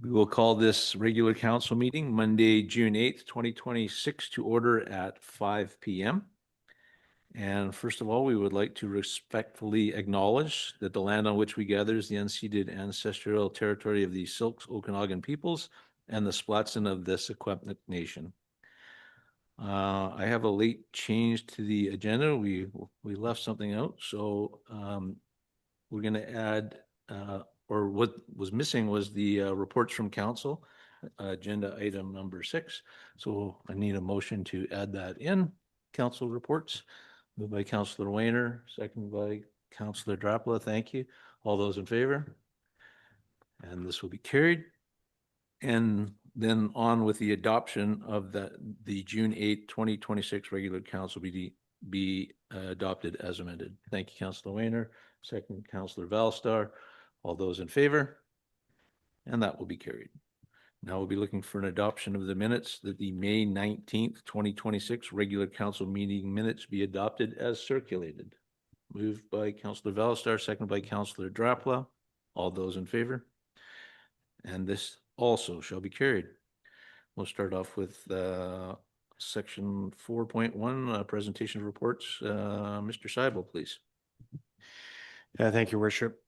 We will call this regular council meeting Monday, June 8th, 2026 to order at 5 p.m. And first of all, we would like to respectfully acknowledge that the land on which we gather is the unceded ancestral territory of the Silks Okanagan peoples and the Splatson of the Secwepemc Nation. I have a late change to the agenda. We left something out, so we're going to add, or what was missing was the reports from council, agenda item number 6. So I need a motion to add that in. Council reports, moved by Councillor Wayner, seconded by Councillor Drapla. Thank you. All those in favor? And this will be carried. And then on with the adoption of the June 8th, 2026 regular council be adopted as amended. Thank you, Councillor Wayner. Second, Councillor Valstar. All those in favor? And that will be carried. Now we'll be looking for an adoption of the minutes that the May 19th, 2026 regular council meeting minutes be adopted as circulated. Moved by Councillor Valstar, seconded by Councillor Drapla. All those in favor? And this also shall be carried. We'll start off with section 4.1, presentation of reports. Mr. Seibel, please. Thank you, Worship.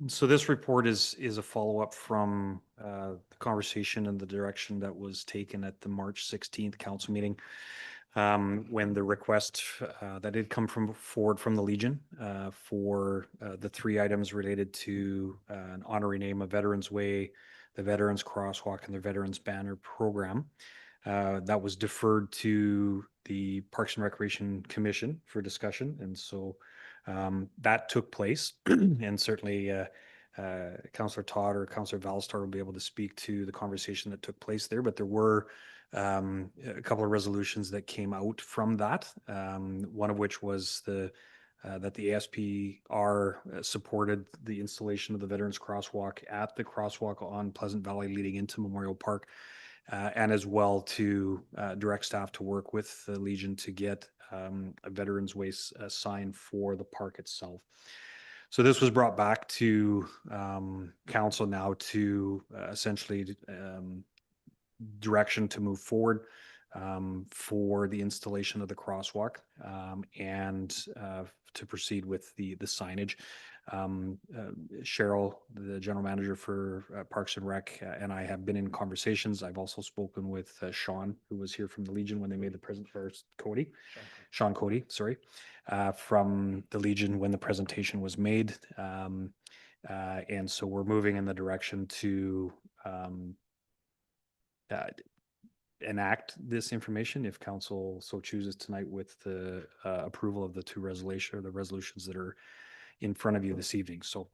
So this report is a follow-up from the conversation and the direction that was taken at the March 16th council meeting, when the request that did come forward from the Legion for the 3 items related to an honorary name, a Veterans Way, the Veterans Crosswalk, and the Veterans Banner program. That was deferred to the Parks and Recreation Commission for discussion, and so that took place. And certainly Councillor Todd or Councillor Valstar will be able to speak to the conversation that took place there, but there were a couple of resolutions that came out from that, one of which was that the ASPR supported the installation of the Veterans Crosswalk at the crosswalk on Pleasant Valley leading into Memorial Park, and as well to direct staff to work with the Legion to get a Veterans Way sign for the park itself. So this was brought back to council now to essentially direction to move forward for the installation of the crosswalk, and to proceed with the signage. Cheryl, the general manager for Parks and Rec, and I have been in conversations. I've also spoken with Sean, who was here from the Legion when they made the present, or Sean Cody, sorry, from the Legion when the presentation was made. And so we're moving in the direction to enact this information if council so chooses tonight with the approval of the 2 resolutions that are in front of you this evening. So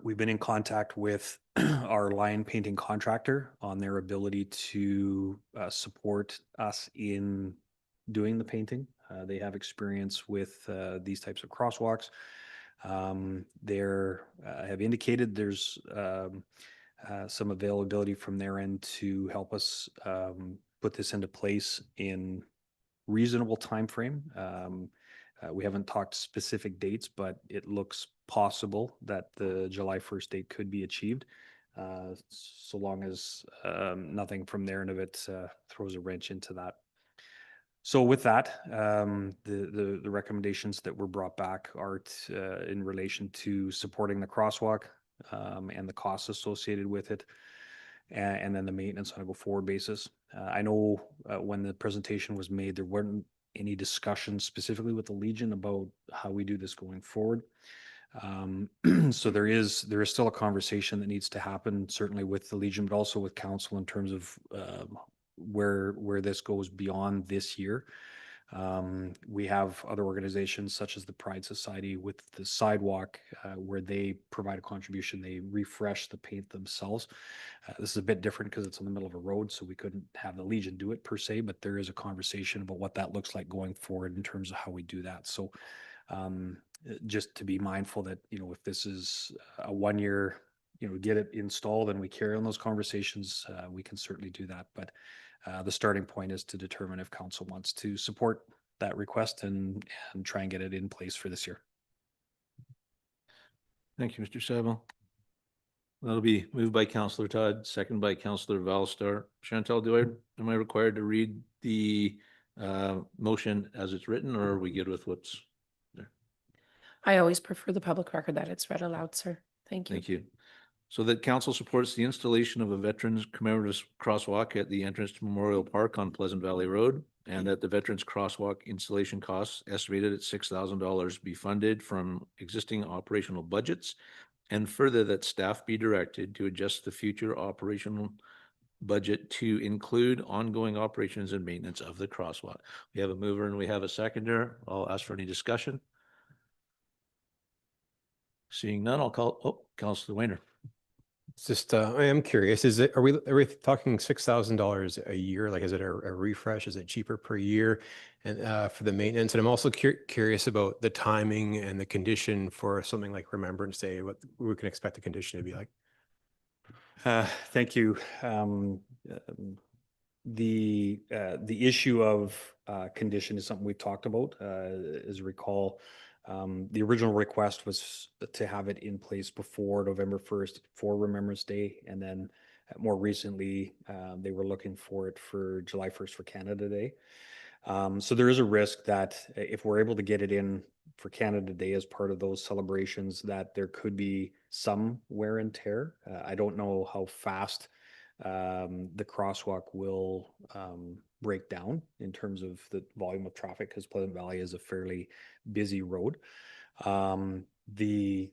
we've been in contact with our line painting contractor on their ability to support us in doing the painting. They have experience with these types of crosswalks. They have indicated there's some availability from their end to help us put this into place in reasonable time frame. We haven't talked specific dates, but it looks possible that the July 1st date could be achieved, so long as nothing from their end of it throws a wrench into that. So with that, the recommendations that were brought back are in relation to supporting the crosswalk and the costs associated with it, and then the maintenance on a go-forward basis. I know when the presentation was made, there weren't any discussions specifically with the Legion about how we do this going forward. So there is still a conversation that needs to happen, certainly with the Legion, but also with council in terms of where this goes beyond this year. We have other organizations such as the Pride Society with the sidewalk, where they provide a contribution. They refresh the paint themselves. This is a bit different because it's in the middle of a road, so we couldn't have the Legion do it per se, but there is a conversation about what that looks like going forward in terms of how we do that. So just to be mindful that, if this is a 1 year, get it installed and we carry on those conversations, we can certainly do that. But the starting point is to determine if council wants to support that request and try and get it in place for this year. Thank you, Mr. Seibel. That'll be moved by Counselor Todd, second by Counselor Valstar. Chantal, am I required to read the motion as it's written, or are we good with what's there? I always prefer the public record that it's read aloud, sir. Thank you. Thank you. So that council supports the installation of a Veterans Commemorative Crosswalk at the entrance to Memorial Park on Pleasant Valley Road, and that the Veterans Crosswalk installation costs estimated at $6,000 be funded from existing operational budgets, and further that staff be directed to adjust the future operational budget to include ongoing operations and maintenance of the crosswalk. We have a mover and we have a seconder. I'll ask for any discussion. Seeing none, I'll call, Councilor Weiner. It's just, I am curious, are we talking $6,000 a year? Like, is it a refresh? Is it cheaper per year? And for the maintenance? And I'm also curious about the timing and the condition for something like Remembrance Day, what we can expect the condition to be like. Thank you. The issue of condition is something we've talked about. As you recall, the original request was to have it in place before November 1st for Remembrance Day. And then more recently, they were looking for it for July 1st for Canada Day. So there is a risk that if we're able to get it in for Canada Day as part of those celebrations, that there could be some wear and tear. I don't know how fast the crosswalk will break down in terms of the volume of traffic, because Pleasant Valley is a fairly busy road. The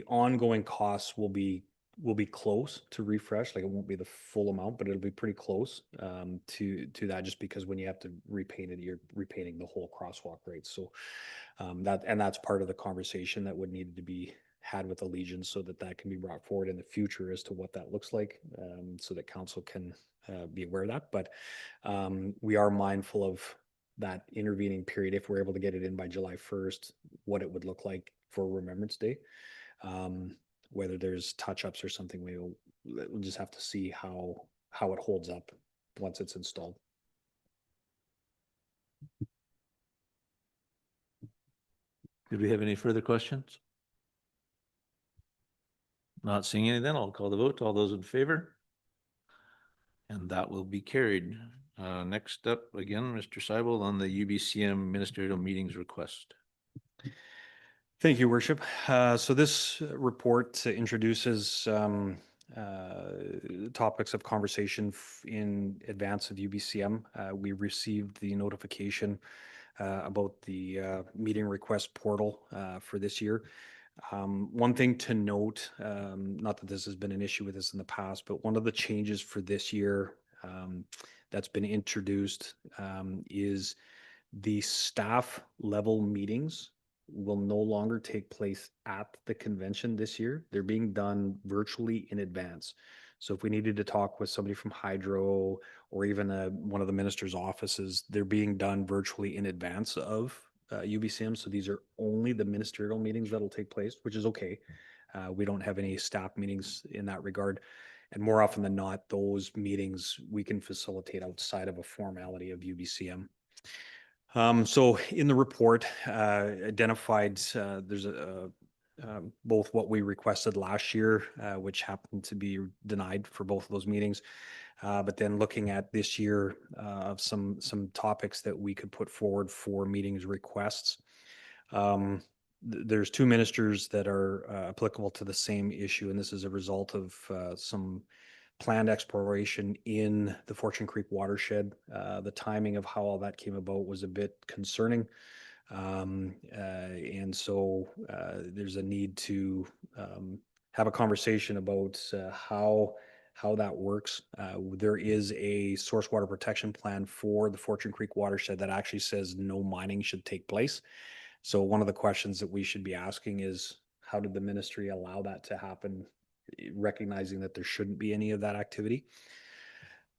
ongoing costs will be close to refresh. Like, it won't be the full amount, but it'll be pretty close to that, just because when you have to repaint it, you're repainting the whole crosswalk, right? So that's part of the conversation that would need to be had with Allegiance, so that can be brought forward in the future as to what that looks like, so that council can be aware of that. But we are mindful of that intervening period. If we're able to get it in by July 1st, what it would look like for Remembrance Day. Whether there's touch-ups or something, we'll just have to see how it holds up once it's installed. Did we have any further questions? Not seeing any, then I'll call the vote. All those in favor? And that will be carried. Next up, again, Mr. Seibel on the UBCM ministerial meetings request. Thank you, Worship. So this report introduces topics of conversation in advance of UBCM. We received the notification about the meeting request portal for this year. One thing to note, not that this has been an issue with us in the past, but one of the changes for this year that's been introduced is the staff level meetings will no longer take place at the convention this year. They're being done virtually in advance. So if we needed to talk with somebody from Hydro or even one of the minister's offices, they're being done virtually in advance of UBCM. So these are only the ministerial meetings that'll take place, which is okay. We don't have any staff meetings in that regard. And more often than not, those meetings we can facilitate outside of a formality of UBCM. So in the report, identified there's both what we requested last year, which happened to be denied for both of those meetings, but then looking at this year of some topics that we could put forward for meetings requests. There's two ministers that are applicable to the same issue, and this is a result of some planned exploration in the Fortune Creek watershed. The timing of how all that came about was a bit concerning. And so there's a need to have a conversation about how that works. There is a source water protection plan for the Fortune Creek watershed that actually says no mining should take place. So one of the questions that we should be asking is, how did the ministry allow that to happen, recognizing that there shouldn't be any of that activity?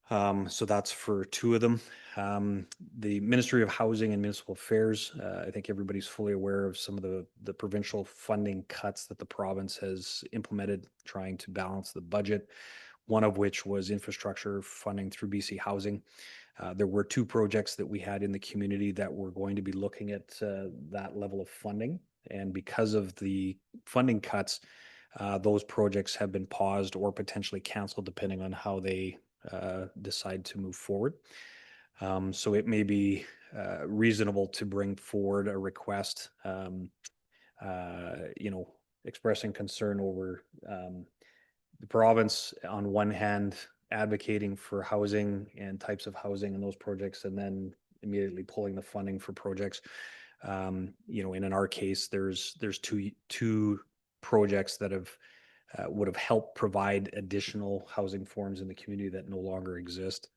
So that's for two of them. The Ministry of Housing and Municipal Affairs, I think everybody's fully aware of some of the provincial funding cuts that the province has implemented, trying to balance the budget, one of which was infrastructure funding through BC Housing. There were two projects that we had in the community that were going to be looking at that level of funding. And because of the funding cuts, those projects have been paused or potentially canceled depending on how they decide to move forward. So it may be reasonable to bring forward a request, expressing concern over the province on one hand advocating for housing and types of housing in those projects, and then immediately pulling the funding for projects. And in our case, there's two projects that would have helped provide additional housing forms in the community that no longer exist.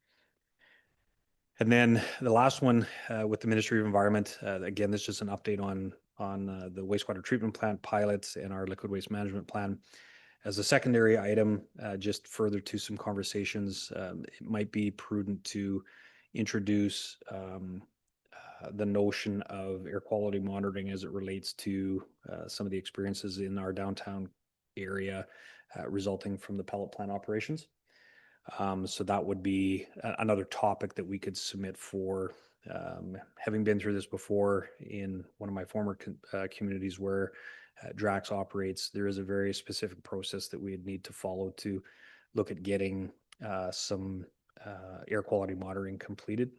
And then the last one with the Ministry of Environment, again, this is just an update on the wastewater treatment plant pilots and our liquid waste management plan. As a secondary item, just further to some conversations, it might be prudent to introduce the notion of air quality monitoring as it relates to some of the experiences in our downtown area resulting from the pellet plant operations. So that would be another topic that we could submit for. Having been through this before in one of my former communities where Drax operates, there is a very specific process that we'd need to follow to look at getting some air quality monitoring completed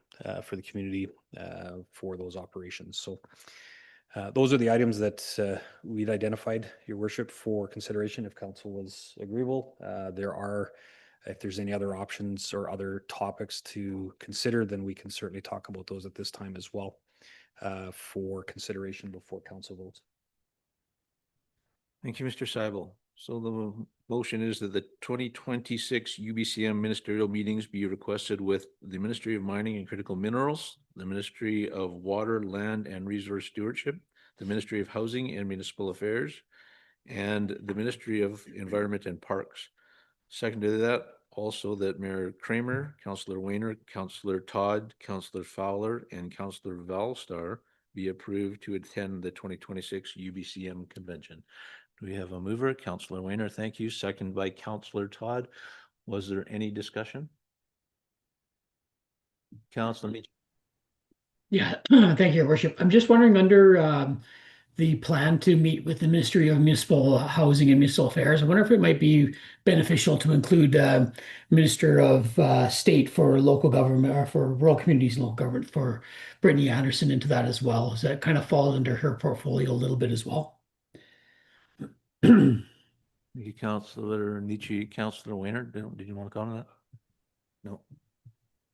for the community for those operations. So those are the items that we'd identified, Your Worship, for consideration if council was agreeable. If there's any other options or other topics to consider, then we can certainly talk about those at this time as well for consideration before council votes. Thank you, Mr. Seibel. So the motion is that the 2026 UBCM ministerial meetings be requested with the Ministry of Mining and Critical Minerals, the Ministry of Water, Land and Resource Stewardship, the Ministry of Housing and Municipal Affairs, and the Ministry of Environment and Parks. Second to that, also that Mayor Kramer, Councillor Weiner, Councillor Todd, Councillor Fowler, and Councillor Valstar be approved to attend the 2026 UBCM convention. Do we have a mover? Councillor Weiner, thank you. Second by Councillor Todd. Was there any discussion? Councillor Meach. Yeah, thank you, Your Worship. I'm just wondering under the plan to meet with the Ministry of Municipal Housing and Municipal Affairs, I wonder if it might be beneficial to include Minister of State for local government or for rural communities and local government for Brittany Anderson into that as well. Does that kind of fall under her portfolio a little bit as well? Thank you, Councillor Nietzsche. Councillor Weiner, did you want to comment on that?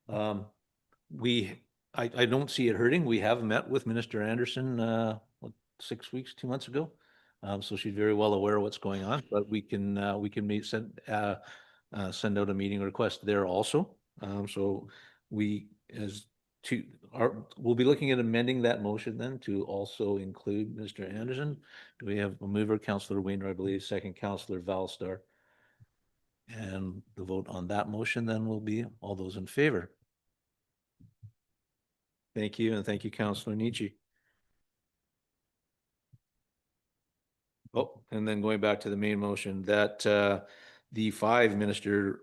No. I don't see it hurting. We have met with Minister Anderson 6 weeks, 2 months ago. So she's very well aware of what's going on, but we can send out a meeting request there also. So we'll be looking at amending that motion then to also include Mr. Anderson. Do we have a mover? Councillor Weiner, I believe, second Councillor Valstar. And the vote on that motion then will be all those in favor. Thank you, and thank you, Councillor Nietzsche. Oh, and then going back to the main motion, that the 5 minister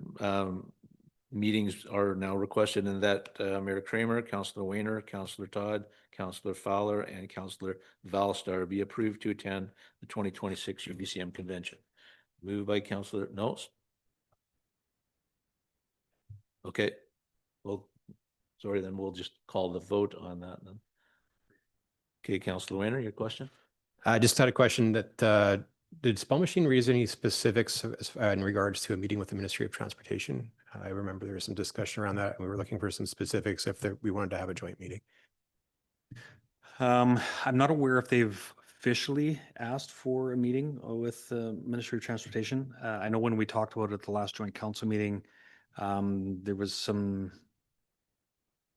meetings are now requested, and that Mayor Kramer, Councillor Weiner, Councillor Todd, Councillor Fowler, and Councillor Valstar be approved to attend the 2026 UBCM convention. Moved by Councillor Knowles. Okay. Well, sorry, then we'll just call the vote on that then. Okay, Councillor Weiner, your question? I just had a question that did Spell Machine raise any specifics in regards to a meeting with the Ministry of Transportation? I remember there was some discussion around that. We were looking for some specifics if we wanted to have a joint meeting. I'm not aware if they've officially asked for a meeting with the Ministry of Transportation. I know when we talked about it at the last joint council meeting, there was some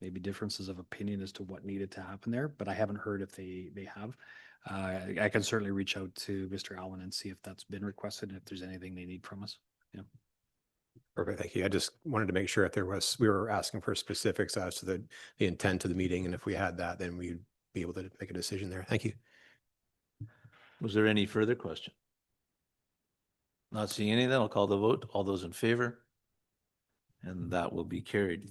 maybe differences of opinion as to what needed to happen there, but I haven't heard if they have. I can certainly reach out to Mr. Allen and see if that's been requested and if there's anything they need from us. Yeah. Perfect. Thank you. I just wanted to make sure if we were asking for specifics as to the intent of the meeting. And if we had that, then we'd be able to make a decision there. Thank you. Was there any further question? Not seeing any, then I'll call the vote. All those in favor? And that will be carried.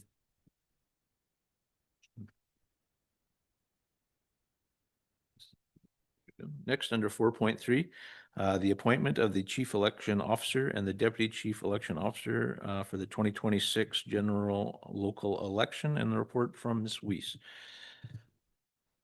Next, under 4.3, The appointment of the chief election officer and the deputy chief election officer for the 2026 general local election, and the report from Ms. Weiss.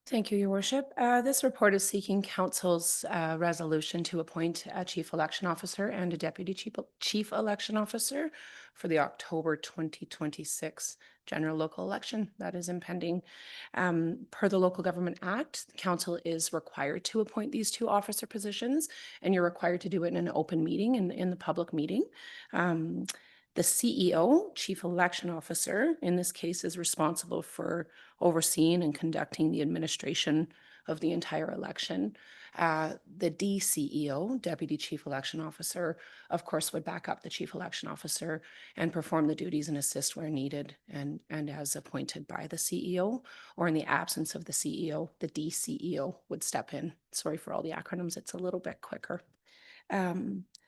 Thank you, Your Worship. This report is seeking Council's resolution to appoint a chief election officer and a deputy chief election officer for the October 2026 general local election that is impending. Per the Local Government Act, Council is required to appoint these two officer positions, and you're required to do it in an open meeting, in the public meeting. The CEO, Chief Election Officer, in this case, is responsible for overseeing and conducting the administration of the entire election. The DCEO, Deputy Chief Election Officer, of course, would back up the Chief Election Officer and perform the duties and assist where needed and as appointed by the CEO, or in the absence of the CEO, the DCEO would step in. Sorry for all the acronyms, it's a little bit quicker.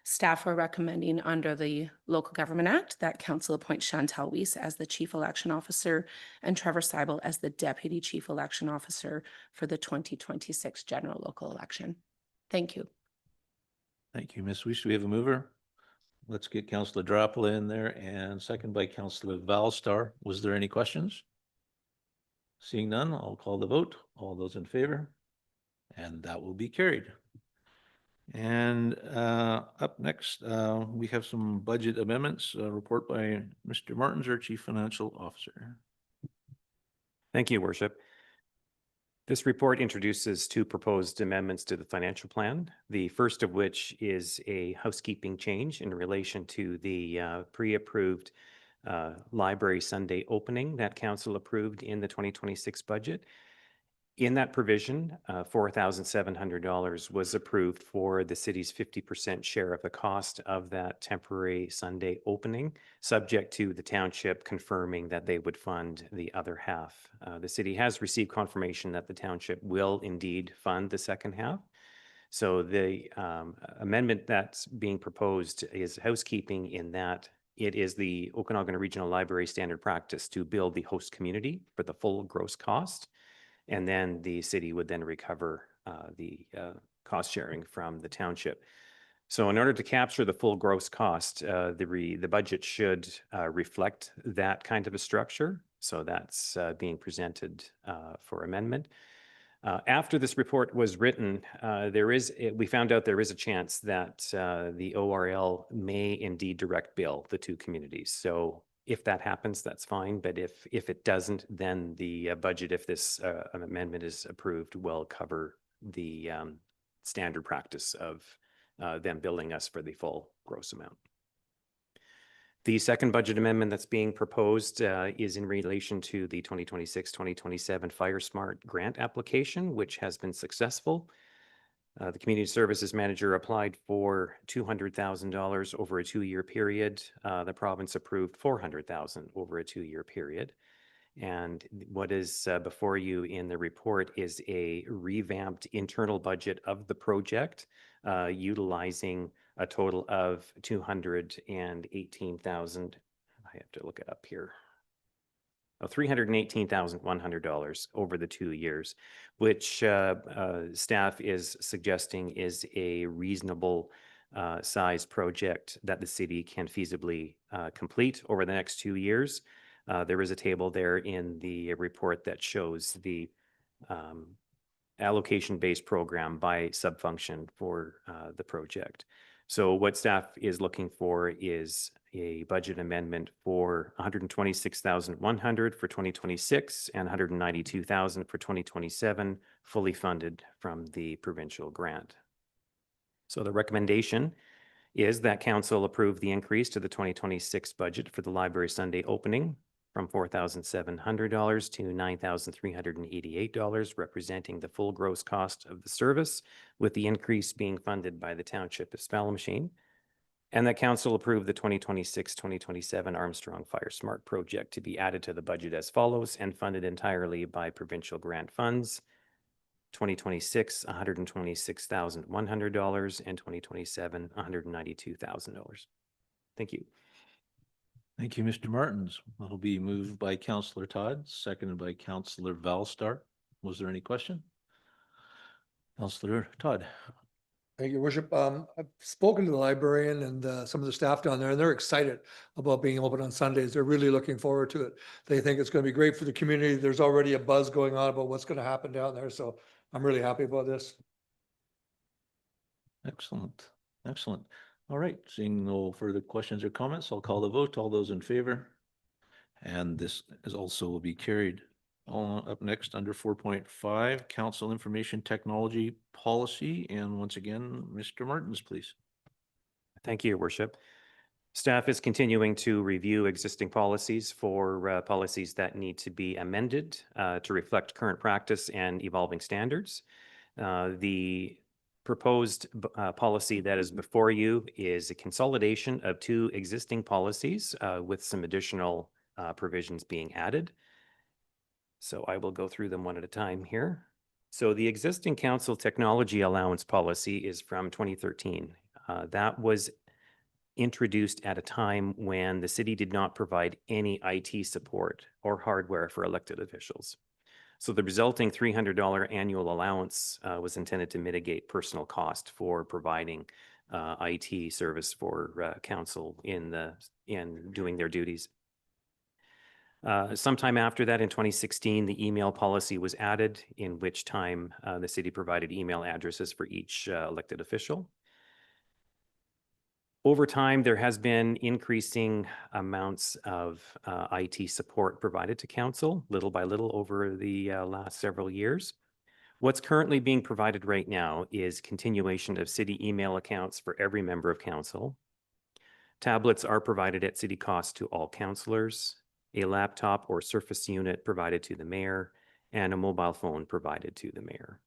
Staff are recommending under the Local Government Act that Council appoint Chantal Weiss as the Chief Election Officer and Trevor Seibel as the Deputy Chief Election Officer for the 2026 general local election. Thank you. Thank you, Ms. Weiss. Do we have a mover? Let's get Councillor Drapela in there, and second by Councillor Valstar. Was there any questions? Seeing none, I'll call the vote. All those in favor? And that will be carried. And up next, we have some budget amendments. Report by Mr. Martins, our Chief Financial Officer. Thank you, Worship. This report introduces two proposed amendments to the financial plan, the first of which is a housekeeping change in relation to the pre-approved Library Sunday opening that Council approved in the 2026 budget. In that provision, $4,700 was approved for the city's 50% share of the cost of that temporary Sunday opening, subject to the township confirming that they would fund the other half. The city has received confirmation that the township will indeed fund the second half. So the amendment that's being proposed is housekeeping in that it is the Okanagan Regional Library standard practice to bill the host community for the full gross cost. And then the city would then recover the cost sharing from the township. So in order to capture the full gross cost, the budget should reflect that kind of a structure. So that's being presented for amendment. After this report was written, we found out there is a chance that the ORL may indeed direct bill the two communities. So if that happens, that's fine. But if it doesn't, then the budget, if this amendment is approved, will cover the standard practice of them billing us for the full gross amount. The second budget amendment that's being proposed is in relation to the 2026-2027 Fire Smart grant application, which has been successful. The community services manager applied for $200,000 over a 2-year period. The province approved $400,000 over a 2-year period. And what is before you in the report is a revamped internal budget of the project, utilizing a total of $218,000. I have to look it up here. $318,100 over the 2 years, which staff is suggesting is a reasonable size project that the city can feasibly complete over the next 2 years. There is a table there in the report that shows the allocation-based program by subfunction for the project. So what staff is looking for is a budget amendment for $126,100 for 2026 and $192,000 for 2027, fully funded from the provincial grant. So the recommendation is that council approve the increase to the 2026 budget for the Library Sunday opening from $4,700 to $9,388, representing the full gross cost of the service, with the increase being funded by the Township of Swalamasheen. And that council approve the 2026-2027 Armstrong Fire Smart project to be added to the budget as follows and funded entirely by provincial grant funds. 2026, $126,100, and 2027, $192,000. Thank you. Thank you, Mr. Martins. That'll be moved by Councillor Todd, seconded by Councillor Valstar. Was there any question? Councillor Todd. Thank you, Worship. I've spoken to the librarian and some of the staff down there, and they're excited about being open on Sundays. They're really looking forward to it. They think it's going to be great for the community. There's already a buzz going on about what's going to happen down there, so I'm really happy about this. Excellent, excellent. All right, seeing no further questions or comments, I'll call the vote. All those in favor? And this is also will be carried. Up next, under 4.5, Council Information Technology Policy. And once again, Mr. Martins, please. Thank you, Your Worship. Staff is continuing to review existing policies for policies that need to be amended to reflect current practice and evolving standards. The proposed policy that is before you is a consolidation of two existing policies with some additional provisions being added. So I will go through them one at a time here. So the existing council technology allowance policy is from 2013. That was introduced at a time when the city did not provide any IT support or hardware for elected officials. So the resulting $300 annual allowance was intended to mitigate personal cost for providing IT service for council in doing their duties. Sometime after that, in 2016, the email policy was added, in which time the city provided email addresses for each elected official. Over time, there has been increasing amounts of IT support provided to council, little by little over the last several years. What's currently being provided right now is continuation of city email accounts for every member of council. Tablets are provided at city cost to all councillors, a laptop or Surface unit provided to the mayor, and a mobile phone provided to the mayor.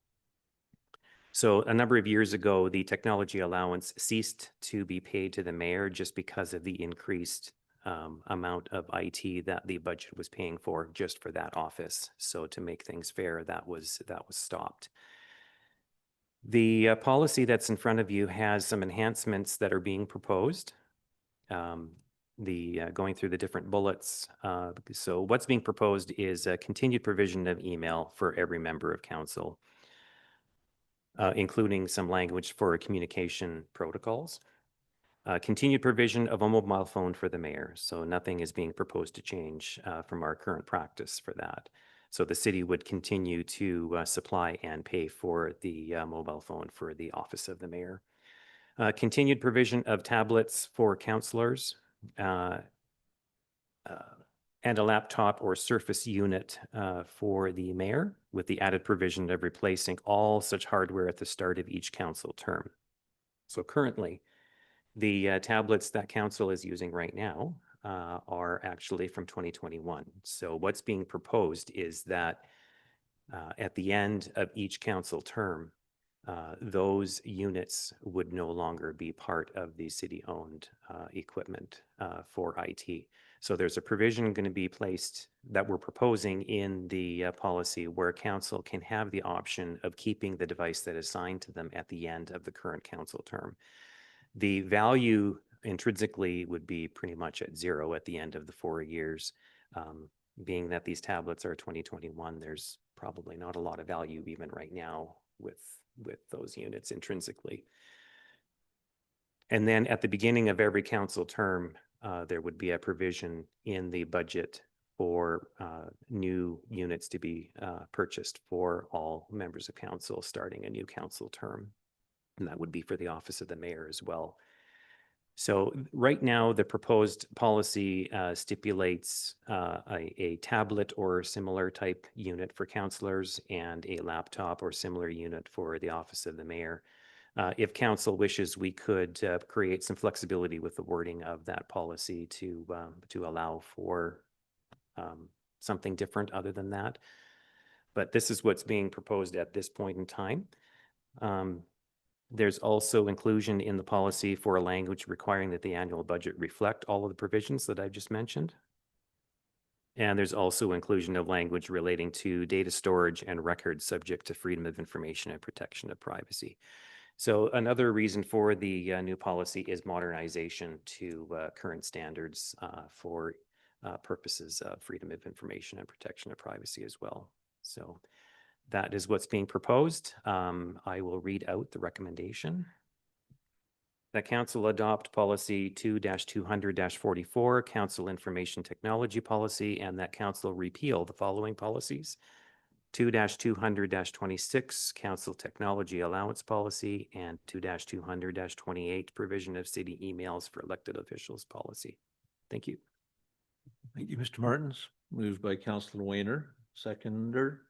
So a number of years ago, the technology allowance ceased to be paid to the mayor just because of the increased amount of IT that the budget was paying for just for that office. So to make things fair, that was stopped. The policy that's in front of you has some enhancements that are being proposed. Going through the different bullets. So what's being proposed is a continued provision of email for every member of council, including some language for communication protocols. Continued provision of a mobile phone for the mayor. So nothing is being proposed to change from our current practice for that. So the city would continue to supply and pay for the mobile phone for the office of the mayor. Continued provision of tablets for councillors and a laptop or Surface unit for the mayor, with the added provision of replacing all such hardware at the start of each council term. So currently, the tablets that council is using right now are actually from 2021. So what's being proposed is that at the end of each council term, those units would no longer be part of the city-owned equipment for IT. So there's a provision going to be placed that we're proposing in the policy where council can have the option of keeping the device that is assigned to them at the end of the current council term. The value intrinsically would be pretty much at zero at the end of the 4 years. Being that these tablets are 2021, there's probably not a lot of value even right now with those units intrinsically. And then at the beginning of every council term, there would be a provision in the budget for new units to be purchased for all members of council starting a new council term. And that would be for the office of the mayor as well. So right now, the proposed policy stipulates a tablet or similar type unit for councillors and a laptop or similar unit for the office of the mayor. If council wishes, we could create some flexibility with the wording of that policy to allow for something different other than that. But this is what's being proposed at this point in time. There's also inclusion in the policy for a language requiring that the annual budget reflect all of the provisions that I've just mentioned. And there's also inclusion of language relating to data storage and records subject to freedom of information and protection of privacy. So another reason for the new policy is modernization to current standards for purposes of freedom of information and protection of privacy as well. So that is what's being proposed. I will read out the recommendation. that council adopt policy 2-200-44, council information technology policy, and that council repeal the following policies: 2-200-26, council technology allowance policy, and 2-200-28, provision of city emails for elected officials policy. Thank you. Thank you, Mr. Martins. Moved by Councillor Wayner, seconder.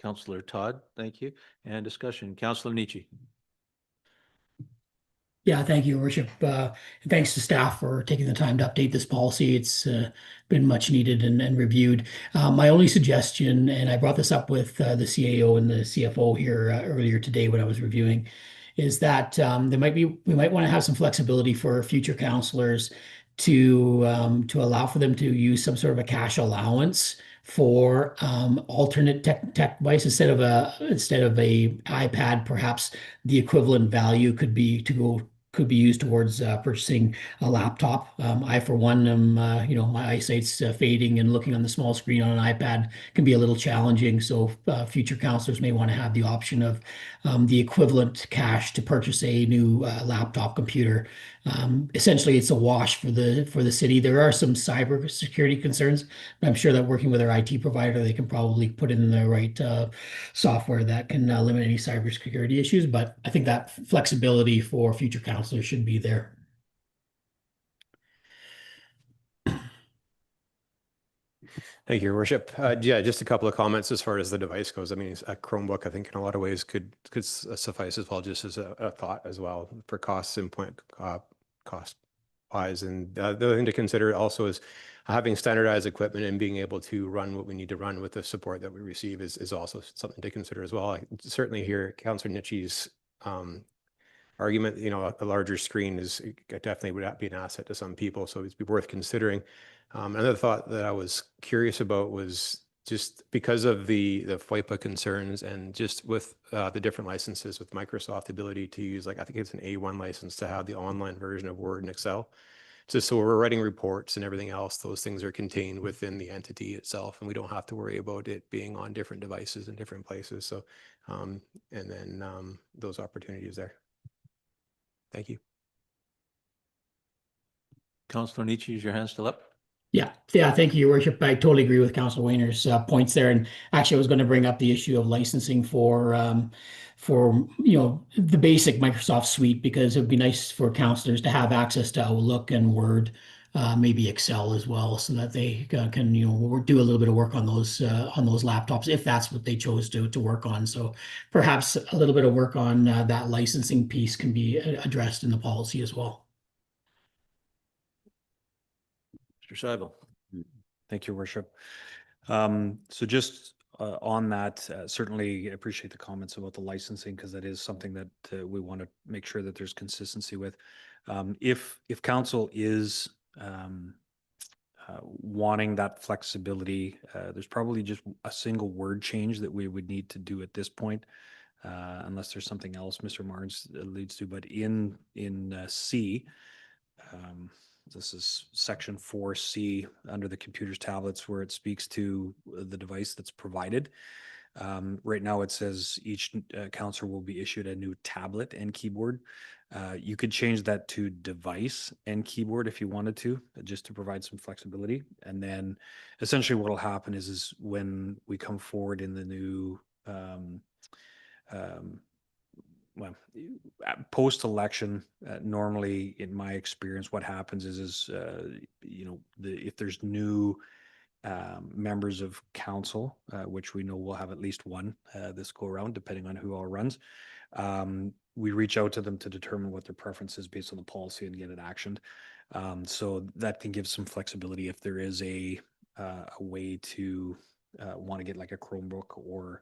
Councillor Todd, thank you. And discussion, Councillor Nietzsche. Yeah, thank you, Your Worship. And thanks to staff for taking the time to update this policy. It's been much needed and reviewed. My only suggestion, and I brought this up with the CAO and the CFO here earlier today when I was reviewing, is that we might want to have some flexibility for future counselors to allow for them to use some sort of a cash allowance for alternate tech device instead of a iPad. Perhaps the equivalent value could be used towards purchasing a laptop. I, for one, am my eyesight's fading, and looking on the small screen on an iPad can be a little challenging. So future counselors may want to have the option of the equivalent cash to purchase a new laptop computer. Essentially, it's a wash for the city. There are some cyber security concerns, but I'm sure that working with our IT provider, they can probably put in the right software that can limit any cybersecurity issues. But I think that flexibility for future counselors should be there. Thank you, Your Worship. Yeah, just a couple of comments as far as the device goes. I mean, a Chromebook, I think, in a lot of ways could suffice as well, just as a thought as well for cost wise. And the other thing to consider also is having standardized equipment and being able to run what we need to run with the support that we receive is also something to consider as well. I certainly hear Councillor Nietzsche's argument. A larger screen definitely would be an asset to some people, so it's worth considering. Another thought that I was curious about was just because of the FIPA concerns, and just with the different licenses with Microsoft, the ability to use, like, I think it's an A1 license to have the online version of Word and Excel. So we're writing reports and everything else, those things are contained within the entity itself, and we don't have to worry about it being on different devices in different places. So, and then those opportunities there. Thank you. Councillor Nietzsche, is your hand still up? Yeah, thank you, Your Worship. I totally agree with Councillor Wayner's points there. And actually, I was going to bring up the issue of licensing for the basic Microsoft suite, because it would be nice for counselors to have access to Outlook and Word, maybe Excel as well, so that they can do a little bit of work on those laptops if that's what they chose to work on. So perhaps a little bit of work on that licensing piece can be addressed in the policy as well. Mr. Seibel. Thank you, Your Worship. So just on that, certainly appreciate the comments about the licensing, because that is something that we want to make sure that there's consistency with. If council is wanting that flexibility, there's probably just a single word change that we would need to do at this point, unless there's something else Mr. Marnes leads to. But in C, this is section 4C under the computers, tablets, where it speaks to the device that's provided. Right now it says each counselor will be issued a new tablet and keyboard. You could change that to device and keyboard if you wanted to, just to provide some flexibility. And then essentially what will happen is when we come forward in the new post-election, normally, in my experience, what happens is if there's new members of council, which we know we'll have at least one this go around, depending on who all runs, we reach out to them to determine what their preference is based on the policy and get it actioned. So that can give some flexibility if there is a way to want to get like a Chromebook or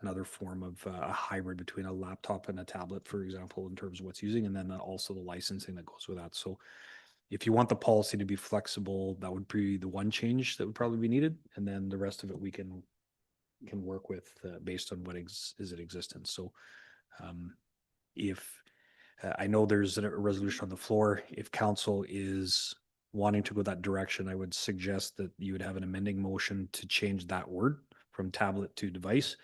another form of a hybrid between a laptop and a tablet, for example, in terms of what's using, and then also the licensing that goes with that. So if you want the policy to be flexible, that would be the one change that would probably be needed. And then the rest of it we can work with based on what is in existence. So if I know there's a resolution on the floor, if council is wanting to go that direction, I would suggest that you would have an amending motion to change that word from tablet to device,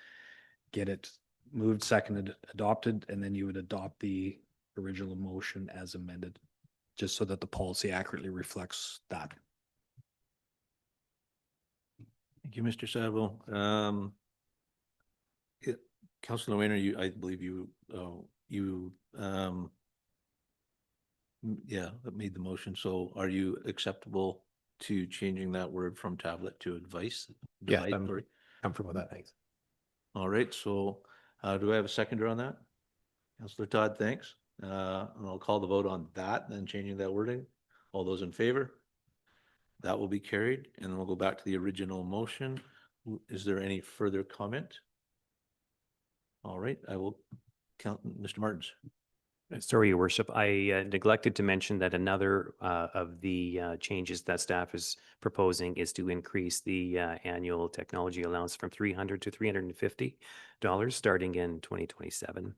get it moved, seconded, adopted, and then you would adopt the original motion as amended, just so that the policy accurately reflects that. Thank you, Mr. Sadwell. Councilor Wayner, I believe yeah, that made the motion. So are you acceptable to changing that word from tablet to advice? Yeah, Device, I'm sorry. comfortable with that. Thanks. All right, so do I have a seconder on that? Councillor Todd, thanks. And I'll call the vote on that, then changing that wording. All those in favor? That will be carried, and then we'll go back to the original motion. Is there any further comment? All right, I will count Mr. Martins. Sorry, Your Worship, I neglected to mention that another of the changes that staff is proposing is to increase the annual technology allowance from $300 to $350 starting in 2027,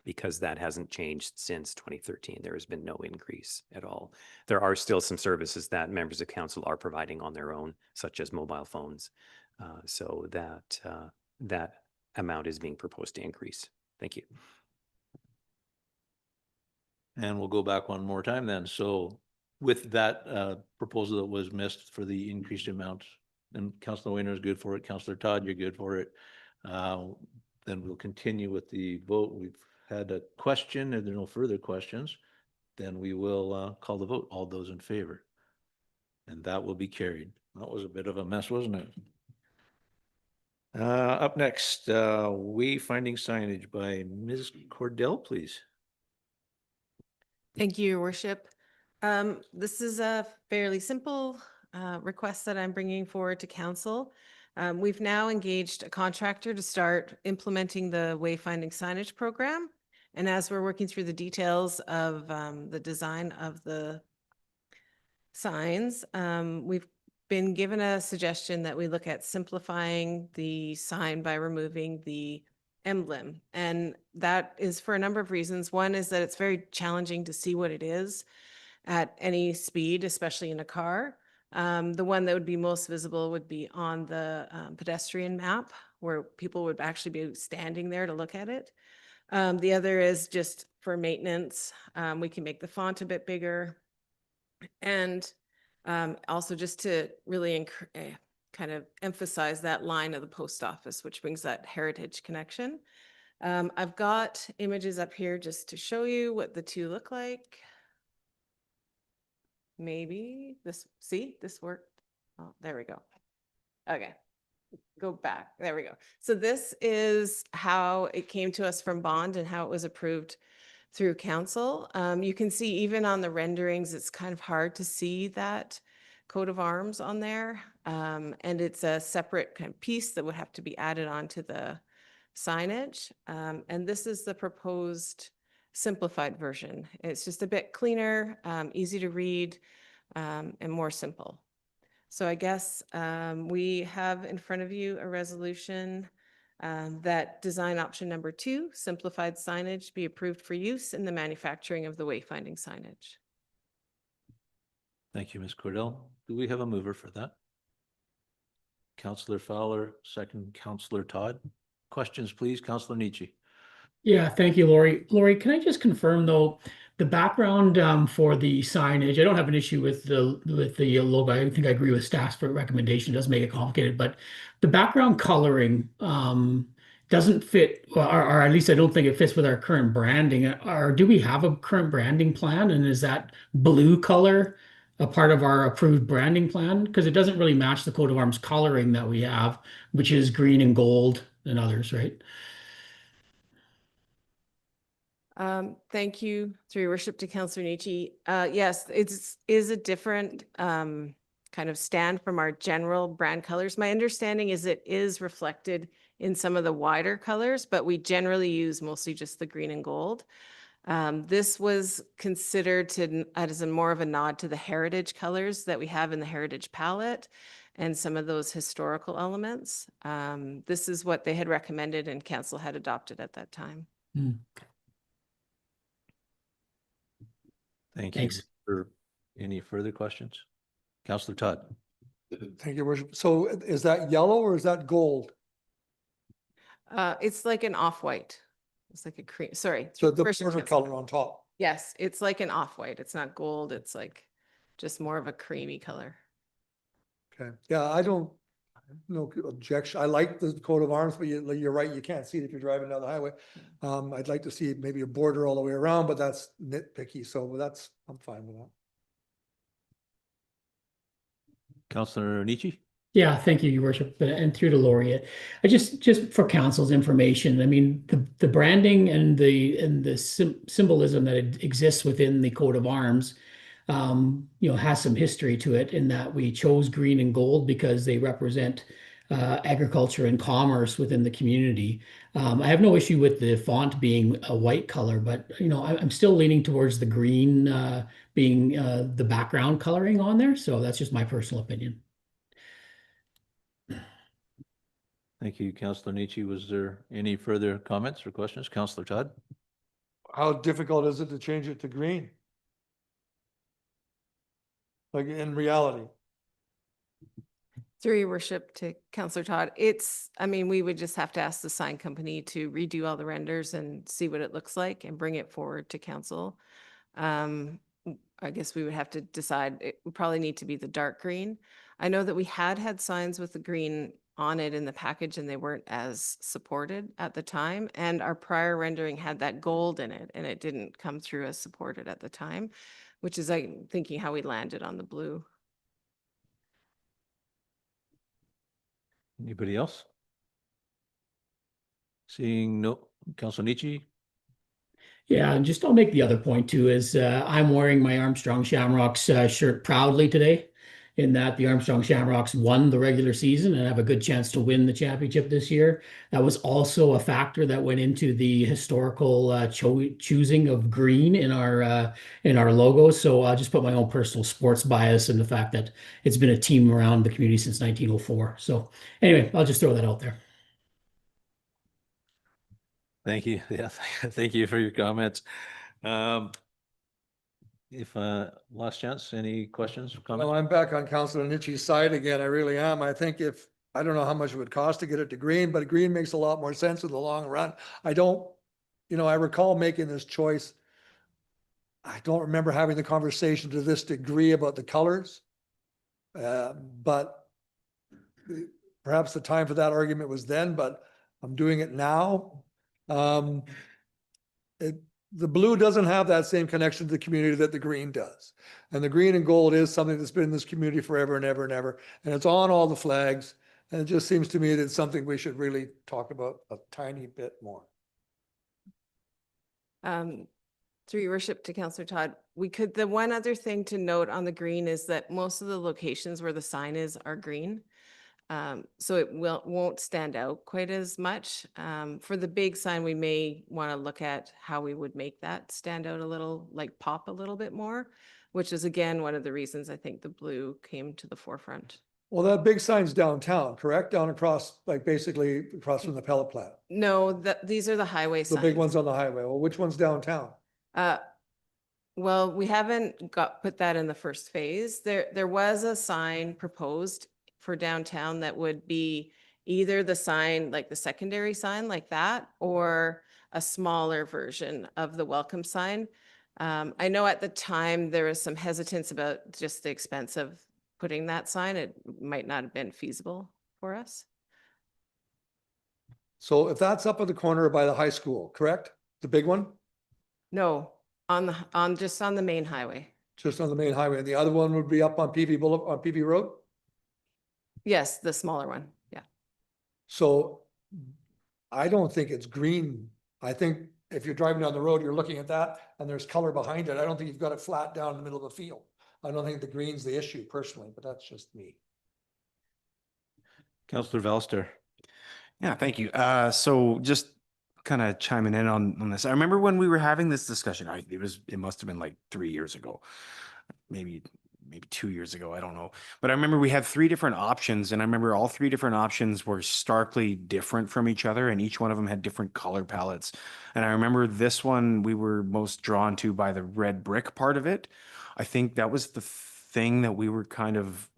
because that hasn't changed since 2013. There has been no increase at all. There are still some services that members of council are providing on their own, such as mobile phones. So that amount is being proposed to increase. Thank you. And we'll go back one more time then. So with that proposal that was missed for the increased amount, and Councilor Wayner is good for it, Councilor Todd, you're good for it. Then we'll continue with the vote. We've had a question, and there are no further questions. Then we will call the vote. All those in favor? And that will be carried. That was a bit of a mess, wasn't it? Up next, wayfinding signage by Ms. Cordell, please. Thank you, Your Worship. This is a fairly simple request that I'm bringing forward to council. We've now engaged a contractor to start implementing the wayfinding signage program. And as we're working through the details of the design of the signs, we've been given a suggestion that we look at simplifying the sign by removing the emblem. And that is for a number of reasons. One is that it's very challenging to see what it is at any speed, especially in a car. The one that would be most visible would be on the pedestrian map, where people would actually be standing there to look at it. The other is just for maintenance. We can make the font a bit bigger. And also just to really kind of emphasize that line of the post office, which brings that heritage connection. I've got images up here just to show you what the two look like. Maybe this worked. Oh, there we go. Okay, go back. There we go. So this is how it came to us from Bond and how it was approved through council. You can see even on the renderings, it's kind of hard to see that coat of arms on there. And it's a separate kind of piece that would have to be added onto the signage. And this is the proposed simplified version. It's just a bit cleaner, easy to read, and more simple. So I guess we have in front of you a resolution that design option number 2, simplified signage, be approved for use in the manufacturing of the wayfinding signage. Thank you, Ms. Cordell. Do we have a mover for that? Councillor Fowler, second Councillor Todd. Questions, please, Councillor Nietzsche. Yeah, thank you, Lori. Lori, can I just confirm though, the background for the signage, I don't have an issue with the logo. I think I agree with staff's recommendation. It does make it complicated, but the background coloring doesn't fit, or at least I don't think it fits with our current branding. Or do we have a current branding plan? And is that blue color a part of our approved branding plan? Because it doesn't really match the coat of arms coloring that we have, which is green and gold and others, right? Thank you, through your worship, to Councillor Nietzsche. Yes, it is a different kind of stand from our general brand colors. My understanding is it is reflected in some of the wider colors, but we generally use mostly just the green and gold. This was considered as a more of a nod to the heritage colors that we have in the heritage palette and some of those historical elements. This is what they had recommended and council had adopted at that time. Thank you. Thanks. For any further questions? Councillor Todd. Thank you, Worship. So is that yellow or is that gold? It's like an off-white. It's like a cream, sorry. So the Worship border Council. color on top. Yes, it's like an off-white. It's not gold. It's like just more of a creamy color. Okay, yeah, I don't, no objection. I like the coat of arms, but you're right, you can't see it if you're driving down the highway. I'd like to see maybe a border all the way around, but that's nitpicky, so I'm fine with that. Councillor Nietzsche? Yeah, thank you, Your Worship, and through to Laureate. I just for council's information, I mean, the branding and the symbolism that exists within the coat of arms, has some history to it in that we chose green and gold because they represent agriculture and commerce within the community. I have no issue with the font being a white color, but I'm still leaning towards the green being the background coloring on there. So that's just my personal opinion. Thank you, Councillor Nietzsche. Was there any further comments or questions? Councillor Todd? How difficult is it to change it to green? Like in reality? Through your worship to Councillor Todd, I mean, we would just have to ask the sign company to redo all the renders and see what it looks like and bring it forward to council. I guess we would have to decide, it would probably need to be the dark green. I know that we had signs with the green on it in the package and they weren't as supported at the time. And our prior rendering had that gold in it and it didn't come through as supported at the time, which is, I'm thinking how we landed on the blue. Anybody else? Seeing no, Councillor Nietzsche? Yeah, and just I'll make the other point too is I'm wearing my Armstrong Shamrocks shirt proudly today, in that the Armstrong Shamrocks won the regular season and have a good chance to win the championship this year. That was also a factor that went into the historical choosing of green in our logo. So I'll just put my own personal sports bias in the fact that it's been a team around the community since 1904. So anyway, I'll just throw that out there. Thank you. Yeah, thank you for your comments. If last chance, any questions or Well, comments? I'm back on Councilor Nietzsche's side again. I really am. I think I don't know how much it would cost to get it to green, but green makes a lot more sense in the long run. I recall making this choice. I don't remember having the conversation to this degree about the colors. But perhaps the time for that argument was then, but I'm doing it now. The blue doesn't have that same connection to the community that the green does. And the green and gold is something that's been in this community forever and ever and ever. And it's on all the flags. And it just seems to me that it's something we should really talk about a tiny bit more. Through your worship to Councillor Todd, the one other thing to note on the green is that most of the locations where the sign is are green. So it won't stand out quite as much. For the big sign, we may want to look at how we would make that stand out a little, like pop a little bit more, which is again, one of the reasons I think the blue came to the forefront. Well, that big sign's downtown, correct? Down across, like basically across from the pellet plant. No, these are the highway The signs. big ones on the highway. Well, which one's downtown? Well, we haven't put that in the first phase. There was a sign proposed for downtown that would be either the sign, like the secondary sign like that, or a smaller version of the welcome sign. I know at the time there was some hesitance about just the expense of putting that sign. It might not have been feasible for us. So if that's up at the corner by the high school, correct? The big one? No, just on the main highway. Just on the main highway. And the other one would be up on on PV Road? Yes, the smaller one. Yeah. So I don't think it's green. I think if you're driving down the road, you're looking at that and there's color behind it. I don't think you've got it flat down in the middle of the field. I don't think the green's the issue personally, but that's just me. Councillor Valster? Yeah, thank you. So just kind of chiming in on this. I remember when we were having this discussion, it must have been like 3 years ago, maybe 2 years ago, I don't know. But I remember we had 3 different options, and I remember all 3 different options were starkly different from each other, and each one of them had different color palettes. And I remember this one we were most drawn to by the red brick part of it. I think that was the thing that we were kind of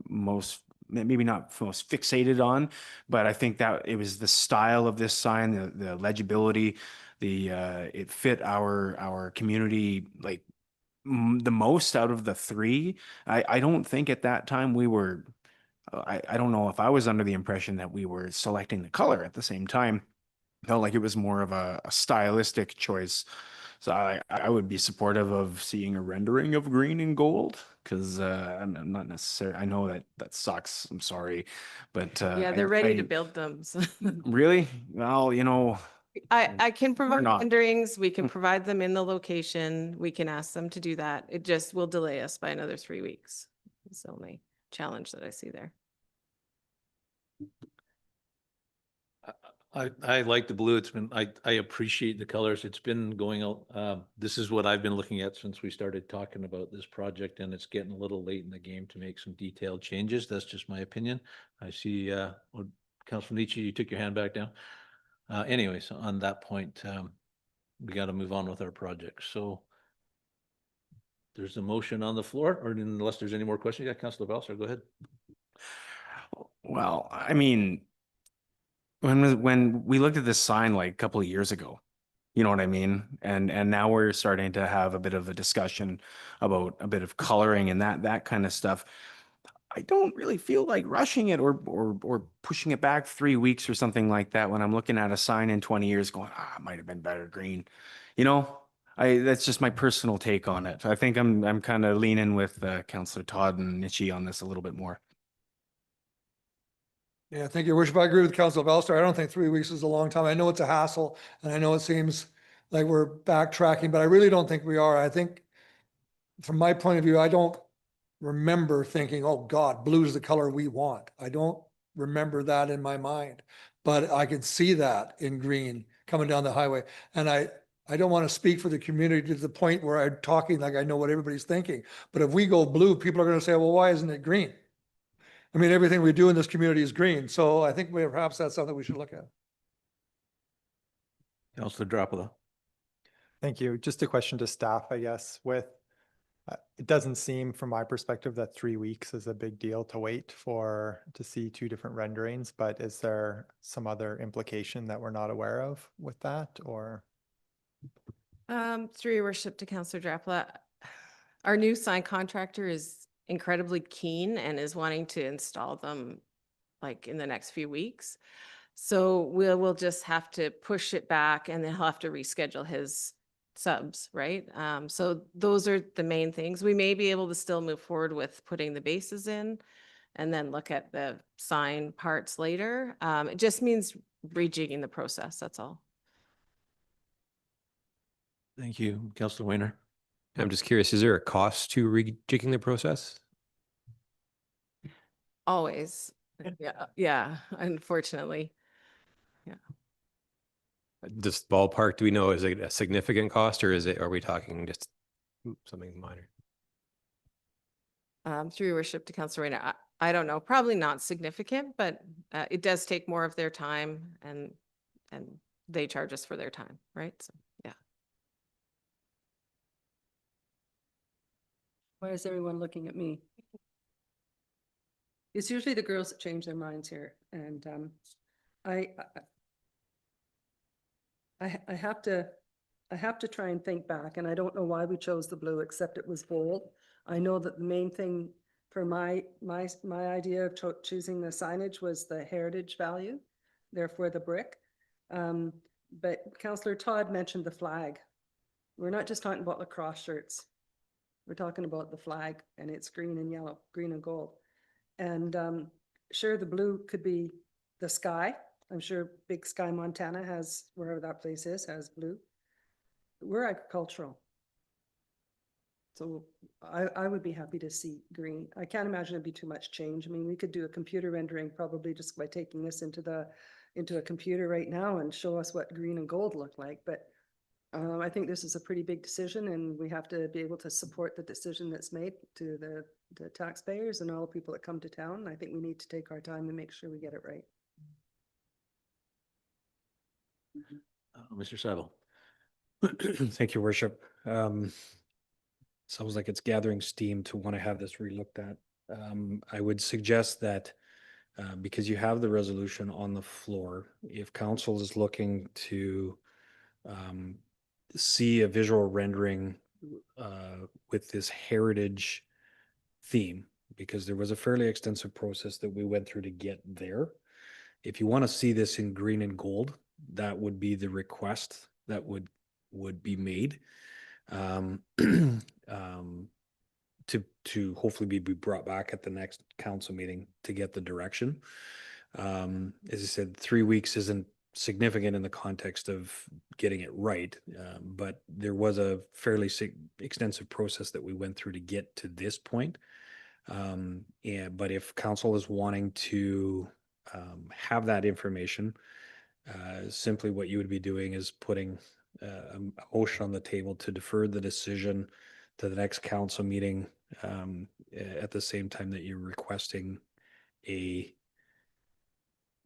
maybe not most fixated on, but I think that it was the style of this sign, the legibility, it fit our community like the most out of the three. I don't think at that time we were, I don't know if I was under the impression that we were selecting the color at the same time. Felt like it was more of a stylistic choice. So I would be supportive of seeing a rendering of green and gold because I'm not necessarily, I know that sucks. I'm sorry. But Yeah, they're ready to build them. So really? Well, I can provide not. renderings. We can provide them in the location. We can ask them to do that. It just will delay us by another 3 weeks. It's the only challenge that I see there. I like the blue. It's been, I appreciate the colors. It's been going out. This is what I've been looking at since we started talking about this project, and it's getting a little late in the game to make some detailed changes. That's just my opinion. I see, well, Councilor Nietzsche, you took your hand back down. Anyways, on that point, we got to move on with our project. So there's a motion on the floor, or unless there's any more questions. Yeah, Councilor Balser, go ahead. Well, I mean, when we looked at this sign like a couple of years ago, you know what I mean? And now we're starting to have a bit of a discussion about a bit of coloring and that kind of stuff. I don't really feel like rushing it or pushing it back 3 weeks or something like that when I'm looking at a sign in 20 years going, it might have been better green. You know, that's just my personal take on it. I think I'm kind of leaning with Councillor Todd and Nietzsche on this a little bit more. Yeah, thank you, Your Worship. I agree with Councilor Belster. I don't think 3 weeks is a long time. I know it's a hassle and I know it seems like we're backtracking, but I really don't think we are. I think from my point of view, I don't remember thinking, oh God, blue is the color we want. I don't remember that in my mind, but I can see that in green coming down the highway. And I don't want to speak for the community to the point where I'm talking like I know what everybody's thinking. But if we go blue, people are going to say, well, why isn't it green? I mean, everything we do in this community is green. So I think perhaps that's something we should look at. Councilor Drapala. Thank you. Just a question to staff, I guess, it doesn't seem from my perspective that 3 weeks is a big deal to wait to see two different renderings, but is there some other implication that we're not aware of with that or? Through your worship to Councillor Drapala, our new sign contractor is incredibly keen and is wanting to install them like in the next few weeks. So we'll just have to push it back and then he'll have to reschedule his subs, right? So those are the main things. We may be able to still move forward with putting the bases in and then look at the sign parts later. It just means rejigging the process, that's all. Thank you, Councilor Weiner. I'm just curious, is there a cost to rejigging the process? Always. Yeah, unfortunately. Just ballpark, do we know, is it a significant cost or are we talking just something minor? Through your worship to Councilor Reyna, I don't know, probably not significant, but it does take more of their time and they charge us for their time, right? So, yeah. Why is everyone looking at me? It's usually the girls that change their minds here, and I have to try and think back, and I don't know why we chose the blue, except it was bold. I know that the main thing for my idea of choosing the signage was the heritage value, therefore the brick. But Councillor Todd mentioned the flag. We're not just talking about lacrosse shirts. We're talking about the flag, and it's green and yellow, green and gold. And sure, the blue could be the sky. I'm sure Big Sky, Montana has, wherever that place is, has blue. We're agricultural. So I would be happy to see green. I can't imagine it'd be too much change. I mean, we could do a computer rendering probably just by taking this into a computer right now and show us what green and gold look like. But I think this is a pretty big decision, and we have to be able to support the decision that's made to the taxpayers and all the people that come to town. I think we need to take our time and make sure we get it right. Mr. Seibel. Thank you, Worship. Sounds like it's gathering steam to want to have this relooked at. I would suggest that because you have the resolution on the floor, if council is looking to see a visual rendering with this heritage theme, because there was a fairly extensive process that we went through to get there. If you want to see this in green and gold, that would be the request that would be made to hopefully be brought back at the next council meeting to get the direction. As I said, 3 weeks isn't significant in the context of getting it right, but there was a fairly extensive process that we went through to get to this point. But if council is wanting to have that information, simply what you would be doing is putting a motion on the table to defer the decision to the next council meeting, at the same time that you're requesting a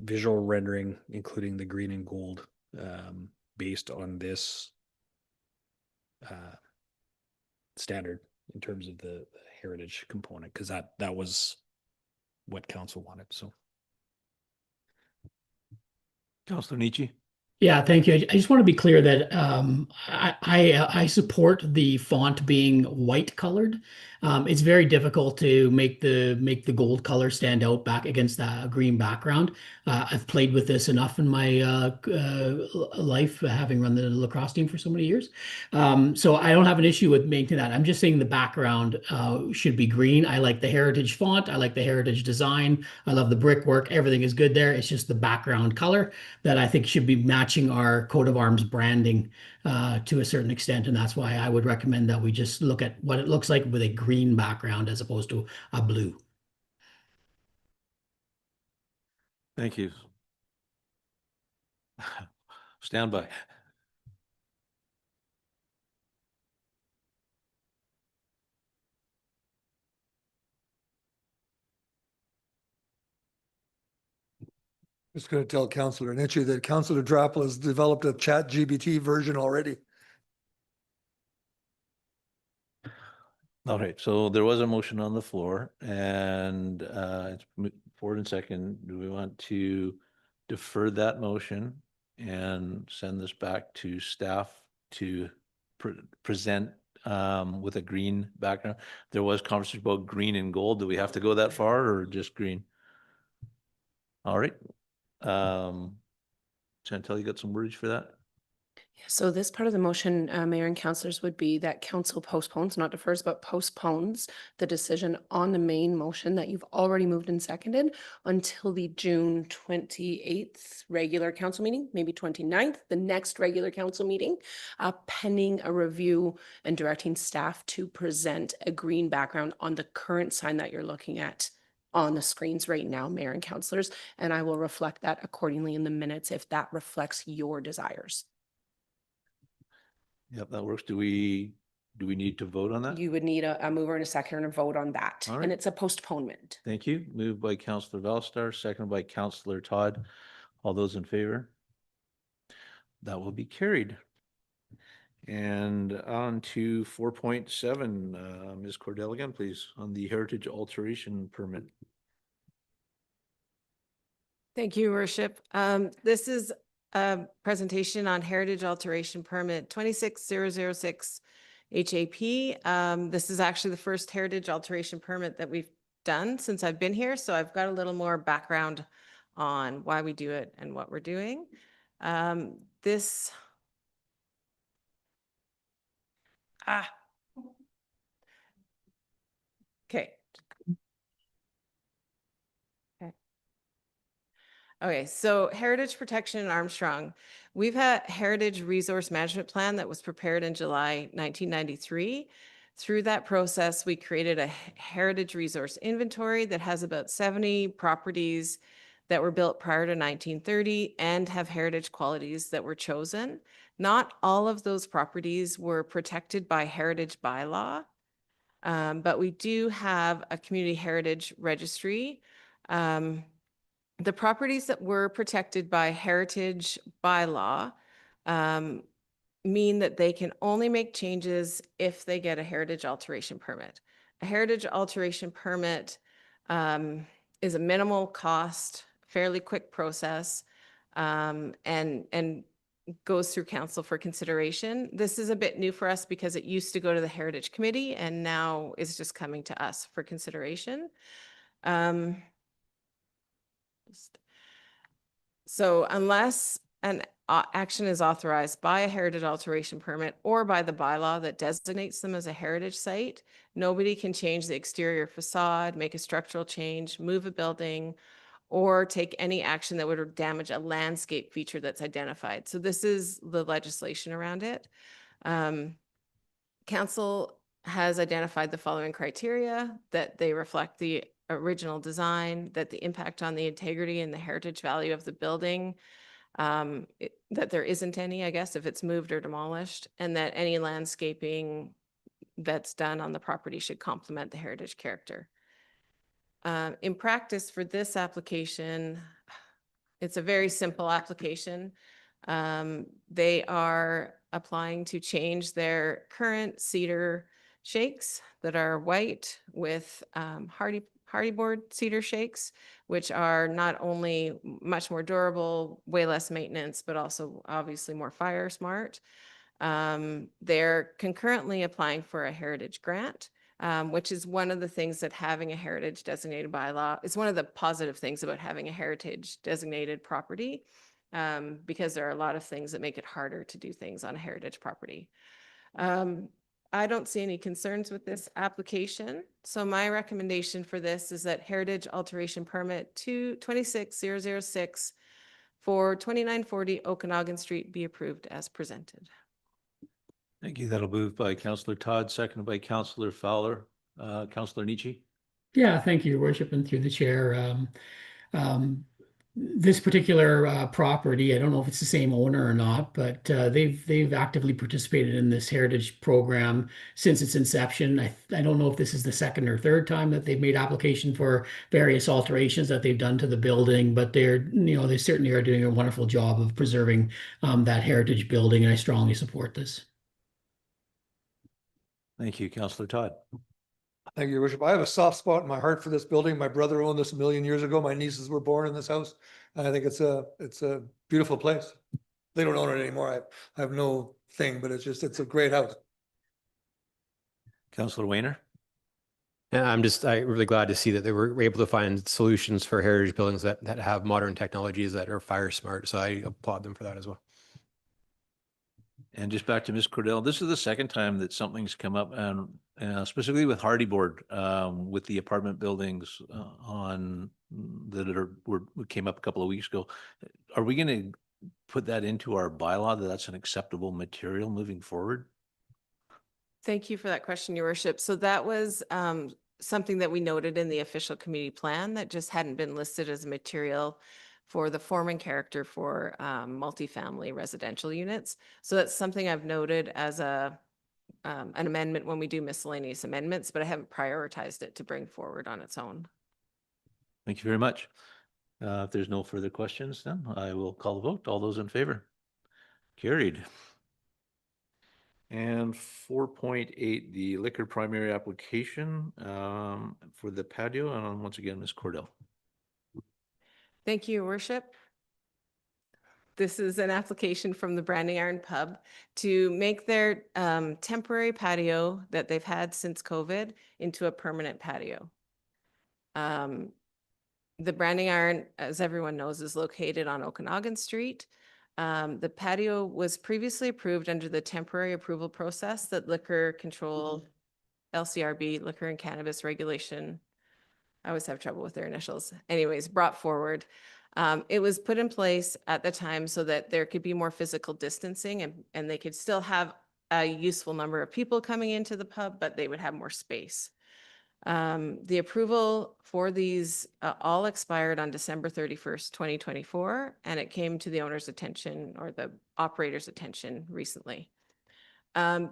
visual rendering, including the green and gold, based on this standard in terms of the heritage component, because that was what council wanted. So, Councillor Nietzsche. Yeah, thank you. I just want to be clear that I support the font being white colored. It's very difficult to make the gold color stand out back against the green background. I've played with this enough in my life, having run the lacrosse team for so many years. So I don't have an issue with making that. I'm just saying the background should be green. I like the heritage font. I like the heritage design. I love the brickwork. Everything is good there. It's just the background color that I think should be matching our coat of arms branding to a certain extent. And that's why I would recommend that we just look at what it looks like with a green background as opposed to a blue. Thank you. Stand by. Just going to tell Councillor Nietzsche that Councillor Drappel has developed a chat GBT version already. All right, so there was a motion on the floor and it's forward and second. Do we want to defer that motion and send this back to staff to present with a green background? There was conversation about green and gold. Do we have to go that far or just green? All right. Chantel, you got some words for that? So this part of the motion, Mayor and councillors, would be that council postpones, not defers, but postpones the decision on the main motion that you've already moved and seconded until the June 28th regular council meeting, maybe 29th, the next regular council meeting, pending a review and directing staff to present a green background on the current sign that you're looking at on the screens right now, Mayor and councillors, and I will reflect that accordingly in the minutes if that reflects your desires. Yep, that works. Do we need to vote on that? You would need a mover and a second and a vote on that. All And right. it's a postponement. Thank you. Moved by Councillor Valstar, seconded by Councillor Todd. All those in favor? That will be carried. And on to 4.7, Ms. Cordell again, please, on the heritage alteration permit. Thank you, Your Worship. This is a presentation on Heritage Alteration Permit 26006 HAP. This is actually the first Heritage Alteration Permit that we've done since I've been here, so I've got a little more background on why we do it and what we're doing. Okay. Okay, so heritage protection in Armstrong. We've had heritage resource management plan that was prepared in July 1993. Through that process, we created a heritage resource inventory that has about 70 properties that were built prior to 1930 and have heritage qualities that were chosen. Not all of those properties were protected by heritage bylaw, but we do have a community heritage registry. The properties that were protected by heritage bylaw mean that they can only make changes if they get a heritage alteration permit. A heritage alteration permit is a minimal cost, fairly quick process, and goes through council for consideration. This is a bit new for us because it used to go to the Heritage Committee and now is just coming to us for consideration. So unless an action is authorized by a heritage alteration permit or by the bylaw that designates them as a heritage site, nobody can change the exterior facade, make a structural change, move a building, or take any action that would damage a landscape feature that's identified. So this is the legislation around it. Council has identified the following criteria: that they reflect the original design, that the impact on the integrity and the heritage value of the building, that there isn't any, I guess, if it's moved or demolished, and that any landscaping that's done on the property should complement the heritage character. In practice for this application, it's a very simple application. They are applying to change their current cedar shakes that are white with hardy board cedar shakes, which are not only much more durable, way less maintenance, but also obviously more fire smart. They're concurrently applying for a heritage grant, which is one of the things that having a heritage designated bylaw is one of the positive things about having a heritage designated property, because there are a lot of things that make it harder to do things on a heritage property. I don't see any concerns with this application. So my recommendation for this is that heritage alteration permit 26006 for 2940 Okanagan Street be approved as presented. Thank you. That'll move by Councillor Todd, seconded by Councillor Fowler. Councillor Nietzsche. Yeah, thank you, Your Worship, and through the chair. This particular property, I don't know if it's the same owner or not, but they've actively participated in this heritage program since its inception. I don't know if this is the second or third time that they've made application for various alterations that they've done to the building, but they certainly are doing a wonderful job of preserving that heritage building, and I strongly support this. Thank you, Councillor Todd. Thank you, Your Worship. I have a soft spot in my heart for this building. My brother owned this a million years ago. My nieces were born in this house. And I think it's a beautiful place. They don't own it anymore. I have no thing, but it's a great house. Councillor Wayner. And I'm really glad to see that they were able to find solutions for heritage buildings that have modern technologies that are fire smart. So I applaud them for that as well. And just back to Ms. Cordell, this is the second time that something's come up, and specifically with hardy board, with the apartment buildings came up a couple of weeks ago. Are we going to put that into our bylaw that that's an acceptable material moving forward? Thank you for that question, Your Worship. So that was something that we noted in the official community plan that just hadn't been listed as a material for the form and character for multifamily residential units. So that's something I've noted as an amendment when we do miscellaneous amendments, but I haven't prioritized it to bring forward on its own. Thank you very much. If there's no further questions, then I will call the vote. All those in favor? Carried. And 4.8, the liquor primary application for the patio. And once again, Ms. Cordell. Thank you, Your Worship. This is an application from the Branding Iron Pub to make their temporary patio that they've had since COVID into a permanent patio. The Branding Iron, as everyone knows, is located on Okanagan Street. The patio was previously approved under the temporary approval process that Liquor Control, LCRB, Liquor and Cannabis Regulation, I always have trouble with their initials, anyways, brought forward. It was put in place at the time so that there could be more physical distancing and they could still have a useful number of people coming into the pub, but they would have more space. The approval for these all expired on December 31st, 2024, and it came to the owner's attention or the operator's attention recently.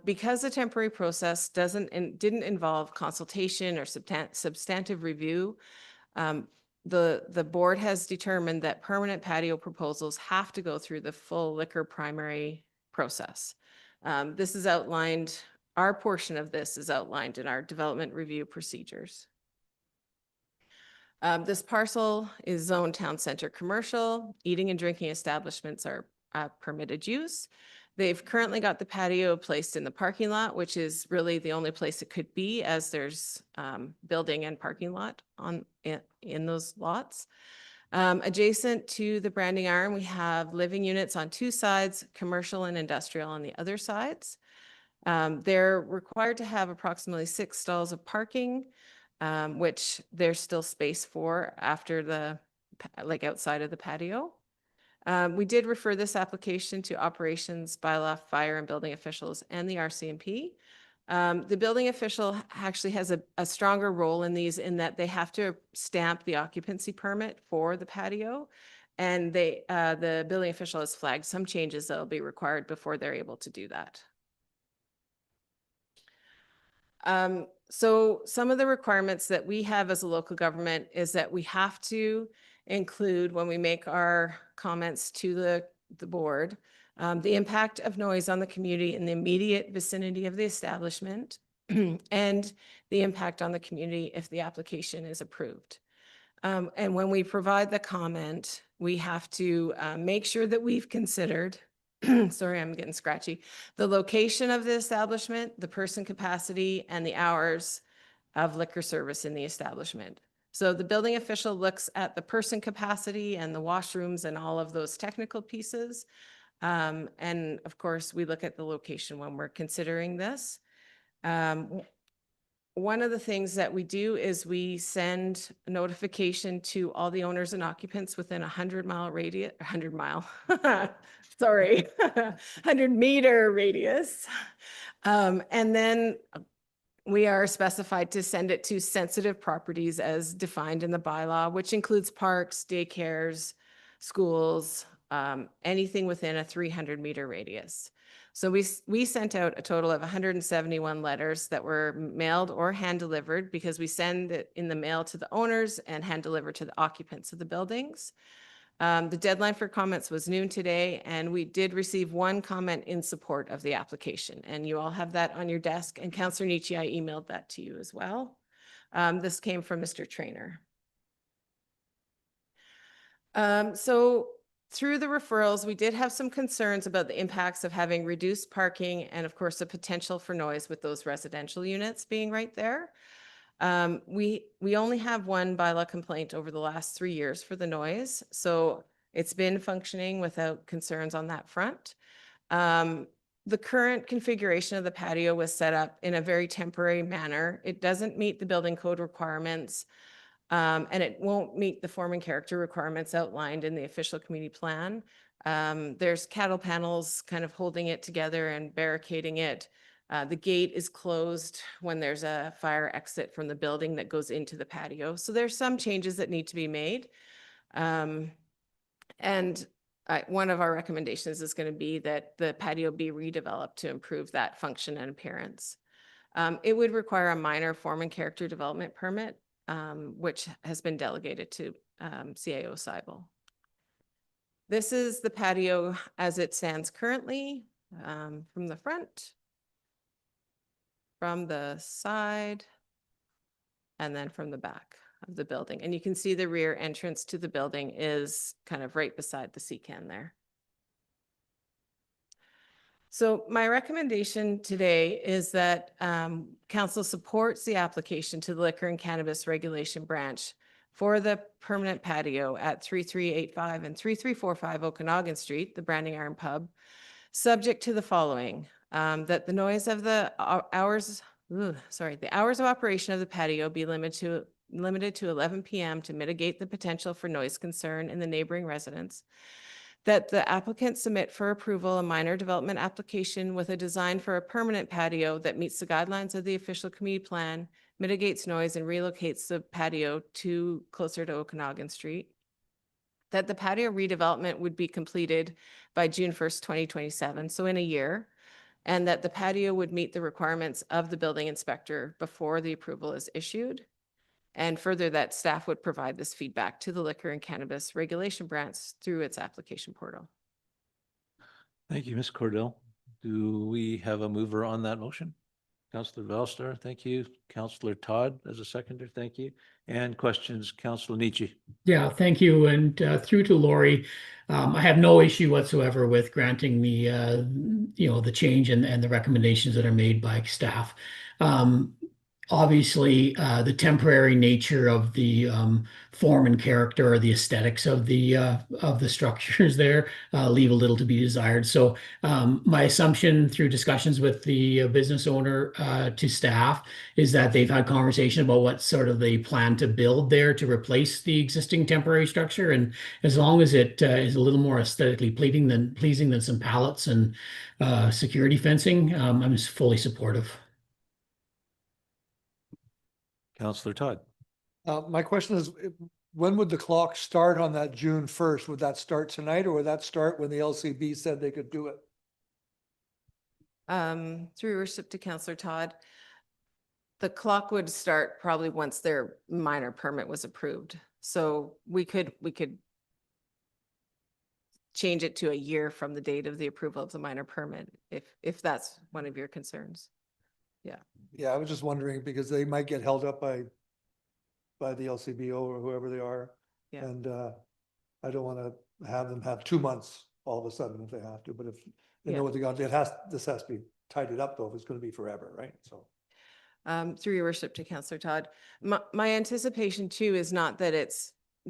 Because the temporary process didn't involve consultation or substantive review, the board has determined that permanent patio proposals have to go through the full liquor primary process. This is outlined. Our portion of this is outlined in our development review procedures. This parcel is zoned town center commercial. Eating and drinking establishments are permitted use. They've currently got the patio placed in the parking lot, which is really the only place it could be, as there's building and parking lot in those lots. Adjacent to the branding iron, we have living units on two sides, commercial and industrial on the other sides. They're required to have approximately 6 stalls of parking, which there's still space for after outside of the patio. We did refer this application to operations, bylaw, fire and building officials and the RCMP. The building official actually has a stronger role in these, in that they have to stamp the occupancy permit for the patio. And the building official has flagged some changes that will be required before they're able to do that. So some of the requirements that we have as a local government is that we have to include, when we make our comments to the board, the impact of noise on the community in the immediate vicinity of the establishment and the impact on the community if the application is approved. And when we provide the comment, we have to make sure that we've considered, sorry, I'm getting scratchy, the location of the establishment, the person capacity, and the hours of liquor service in the establishment. So the building official looks at the person capacity and the washrooms and all of those technical pieces. And of course, we look at the location when we're considering this. One of the things that we do is we send a notification to all the owners and occupants within 100-mile radius, 100-mile, sorry, 100-meter radius. And then we are specified to send it to sensitive properties as defined in the bylaw, which includes parks, daycares, schools, anything within a 300-meter radius. So we sent out a total of 171 letters that were mailed or hand delivered, because we send it in the mail to the owners and hand deliver to the occupants of the buildings. The deadline for comments was noon today, and we did receive one comment in support of the application. And you all have that on your desk. And Councillor Nietzsche, I emailed that to you as well. This came from Mr. Trainer. So through the referrals, we did have some concerns about the impacts of having reduced parking and of course the potential for noise with those residential units being right there. We only have one bylaw complaint over the last 3 years for the noise, so it's been functioning without concerns on that front. The current configuration of the patio was set up in a very temporary manner. It doesn't meet the building code requirements, and it won't meet the form and character requirements outlined in the official community plan. There's cattle panels kind of holding it together and barricading it. The gate is closed when there's a fire exit from the building that goes into the patio. So there's some changes that need to be made. One of our recommendations is going to be that the patio be redeveloped to improve that function and appearance. It would require a minor form and character development permit, which has been delegated to CAO Cybel. This is the patio as it stands currently, from the front, from the side, and then from the back of the building. And you can see the rear entrance to the building is kind of right beside the C-can there. So my recommendation today is that council supports the application to the Liquor and Cannabis Regulation Branch for the permanent patio at 3385 and 3345 Okanagan Street, the Branding Iron Pub, subject to the following: that the noise of the hours of operation of the patio be limited to 11 p.m. to mitigate the potential for noise concern in the neighboring residents. That the applicant submit for approval a minor development application with a design for a permanent patio that meets the guidelines of the official community plan, mitigates noise, and relocates the patio to closer to Okanagan Street. That the patio redevelopment would be completed by June 1st, 2027, so in a year, and that the patio would meet the requirements of the building inspector before the approval is issued. And further, that staff would provide this feedback to the Liquor and Cannabis Regulation Branch through its application portal. Thank you, Ms. Cordell. Do we have a mover on that motion? Councillor Bellstar, thank you. Councillor Todd as a seconder, thank you. And questions, Councillor Nietzsche. Yeah, thank you. And through to Lori, I have no issue whatsoever with granting the, the change and the recommendations that are made by staff. Obviously, the temporary nature of the form and character or the aesthetics of the structures there leave a little to be desired. So my assumption through discussions with the business owner to staff is that they've had conversation about what sort of they plan to build there to replace the existing temporary structure. And as long as it is a little more aesthetically pleasing than some pallets and security fencing, I'm just fully supportive. Councillor Todd. My question is, when would the clock start on that June 1st? Would that start tonight, or would that start when the LCB said they could do it? Through your worship to Councillor Todd, the clock would start probably once their minor permit was approved. So we could change it to a year from the date of the approval of the minor permit, if that's one of your concerns. Yeah, I was just wondering because they might get held up by the LCBO or whoever they are. Yeah. And I don't want to have them have 2 months all of a sudden if they have to, but if they Yeah. know what they got, this has to be tidied up though, if it's going to be forever, right? So. Through your worship to Councillor Todd, my anticipation too is not that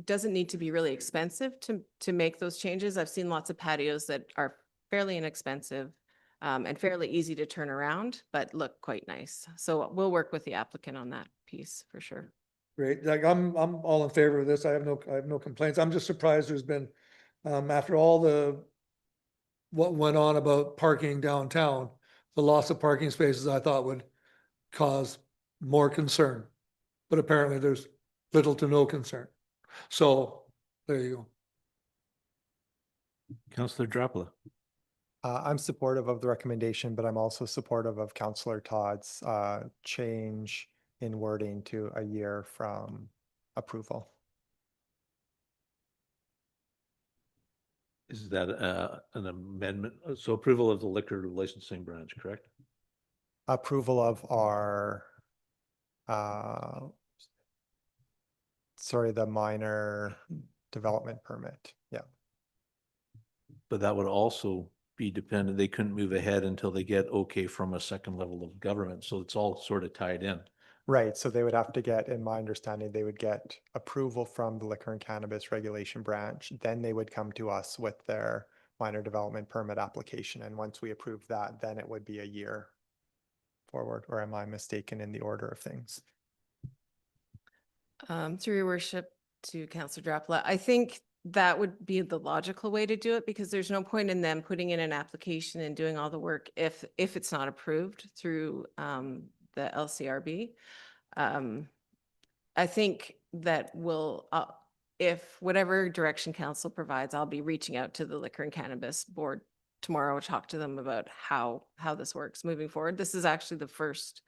doesn't need to be really expensive to make those changes. I've seen lots of patios that are fairly inexpensive and fairly easy to turn around, but look quite nice. So we'll work with the applicant on that piece for sure. Great. Like I'm all in favor of this. I have no complaints. I'm just surprised there's been, after all what went on about parking downtown, the loss of parking spaces I thought would cause more concern. But apparently there's little to no concern. So there you go. Councillor Drapala. I'm supportive of the recommendation, but I'm also supportive of Councillor Todd's change in wording to a year from approval. Is that an amendment? So approval of the liquor licensing branch, correct? Approval of our, the minor development permit. Yeah. But that would also be dependent. They couldn't move ahead until they get okay from a second level of government. So it's all sort of tied in. Right. So they would have to get, in my understanding, they would get approval from the Liquor and Cannabis Regulation Branch. Then they would come to us with their minor development permit application. And once we approve that, then it would be a year forward. Or am I mistaken in the order of things? Through your worship to Councillor Drapala, I think that would be the logical way to do it because there's no point in them putting in an application and doing all the work if it's not approved through the LCRB. I think that if whatever direction council provides, I'll be reaching out to the Liquor and Cannabis Board tomorrow, talk to them about how this works moving forward. This is actually the first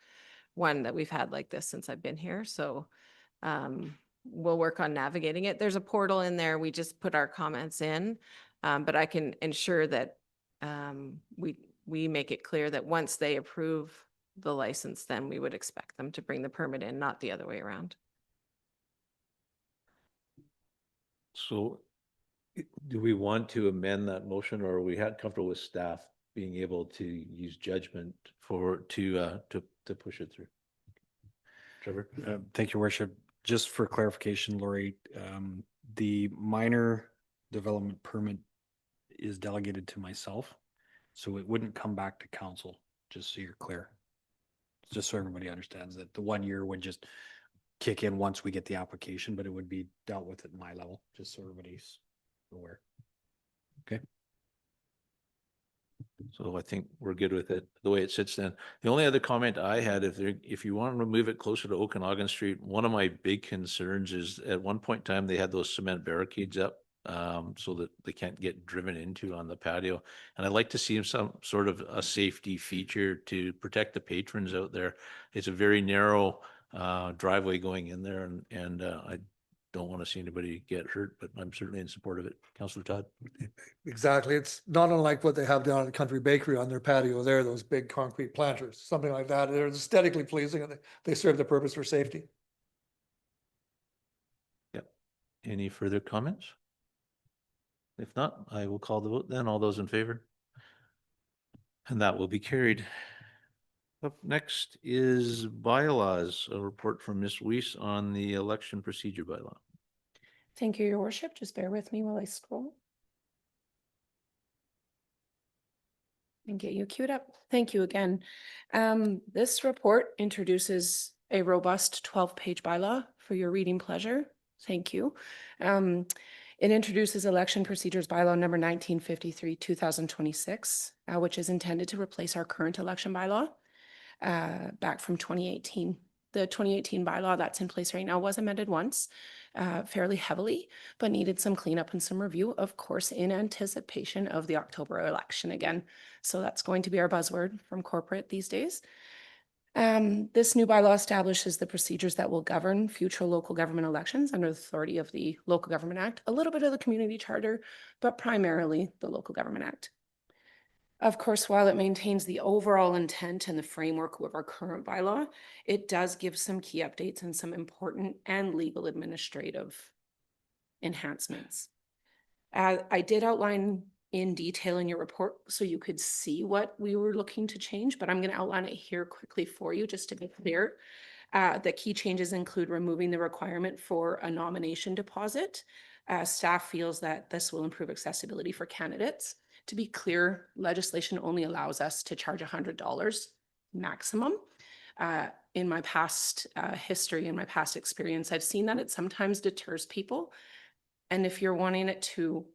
one that we've had like this since I've been here. So we'll work on navigating it. There's a portal in there. We just put our comments in, but I can ensure that we make it clear that once they approve the license, then we would expect them to bring the permit in, not the other way around. So do we want to amend that motion, or are we comfortable with staff being able to use judgment to push it through? Trevor? Thank you, Worship. Just for clarification, Lori, the minor development permit is delegated to myself, so it wouldn't come back to council, just so you're clear. Just so everybody understands that the 1 year would just kick in once we get the application, but it would be dealt with at my level, just so everybody's aware. Okay. So I think we're good with it, the way it sits then. The only other comment I had, if you want to move it closer to Okanagan Street, one of my big concerns is at one point in time, they had those cement barricades up so that they can't get driven into on the patio. And I'd like to see some sort of a safety feature to protect the patrons out there. It's a very narrow driveway going in there, and I don't want to see anybody get hurt, but I'm certainly in support of it. Councillor Todd? Exactly. It's not unlike what they have down at the Country Bakery on their patio there, those big concrete planters, something like that. They're aesthetically pleasing and they serve the purpose for safety. Yep. Any further comments? If not, I will call the vote then. All those in favor? And that will be carried. Up next is bylaws, a report from Ms. Weiss on the election procedure bylaw. Thank you, Your Worship. Just bear with me while I scroll. And get you queued up. Thank you again. This report introduces a robust 12-page bylaw for your reading pleasure. Thank you. It introduces election procedures bylaw number 1953, 2026, which is intended to replace our current election bylaw back from 2018. The 2018 bylaw that's in place right now was amended once, fairly heavily, but needed some cleanup and some review, of course, in anticipation of the October election again. So that's going to be our buzzword from corporate these days. This new bylaw establishes the procedures that will govern future local government elections under the authority of the Local Government Act, a little bit of the Community Charter, but primarily the Local Government Act. Of course, while it maintains the overall intent and the framework of our current bylaw, it does give some key updates and some important and legal administrative enhancements. I did outline in detail in your report so you could see what we were looking to change, but I'm going to outline it here quickly for you just to be clear. The key changes include removing the requirement for a nomination deposit. Staff feels that this will improve accessibility for candidates. To be clear, legislation only allows us to charge $100 maximum. In my past history, in my past experience, I've seen that it sometimes deters people. And if you're wanting it to,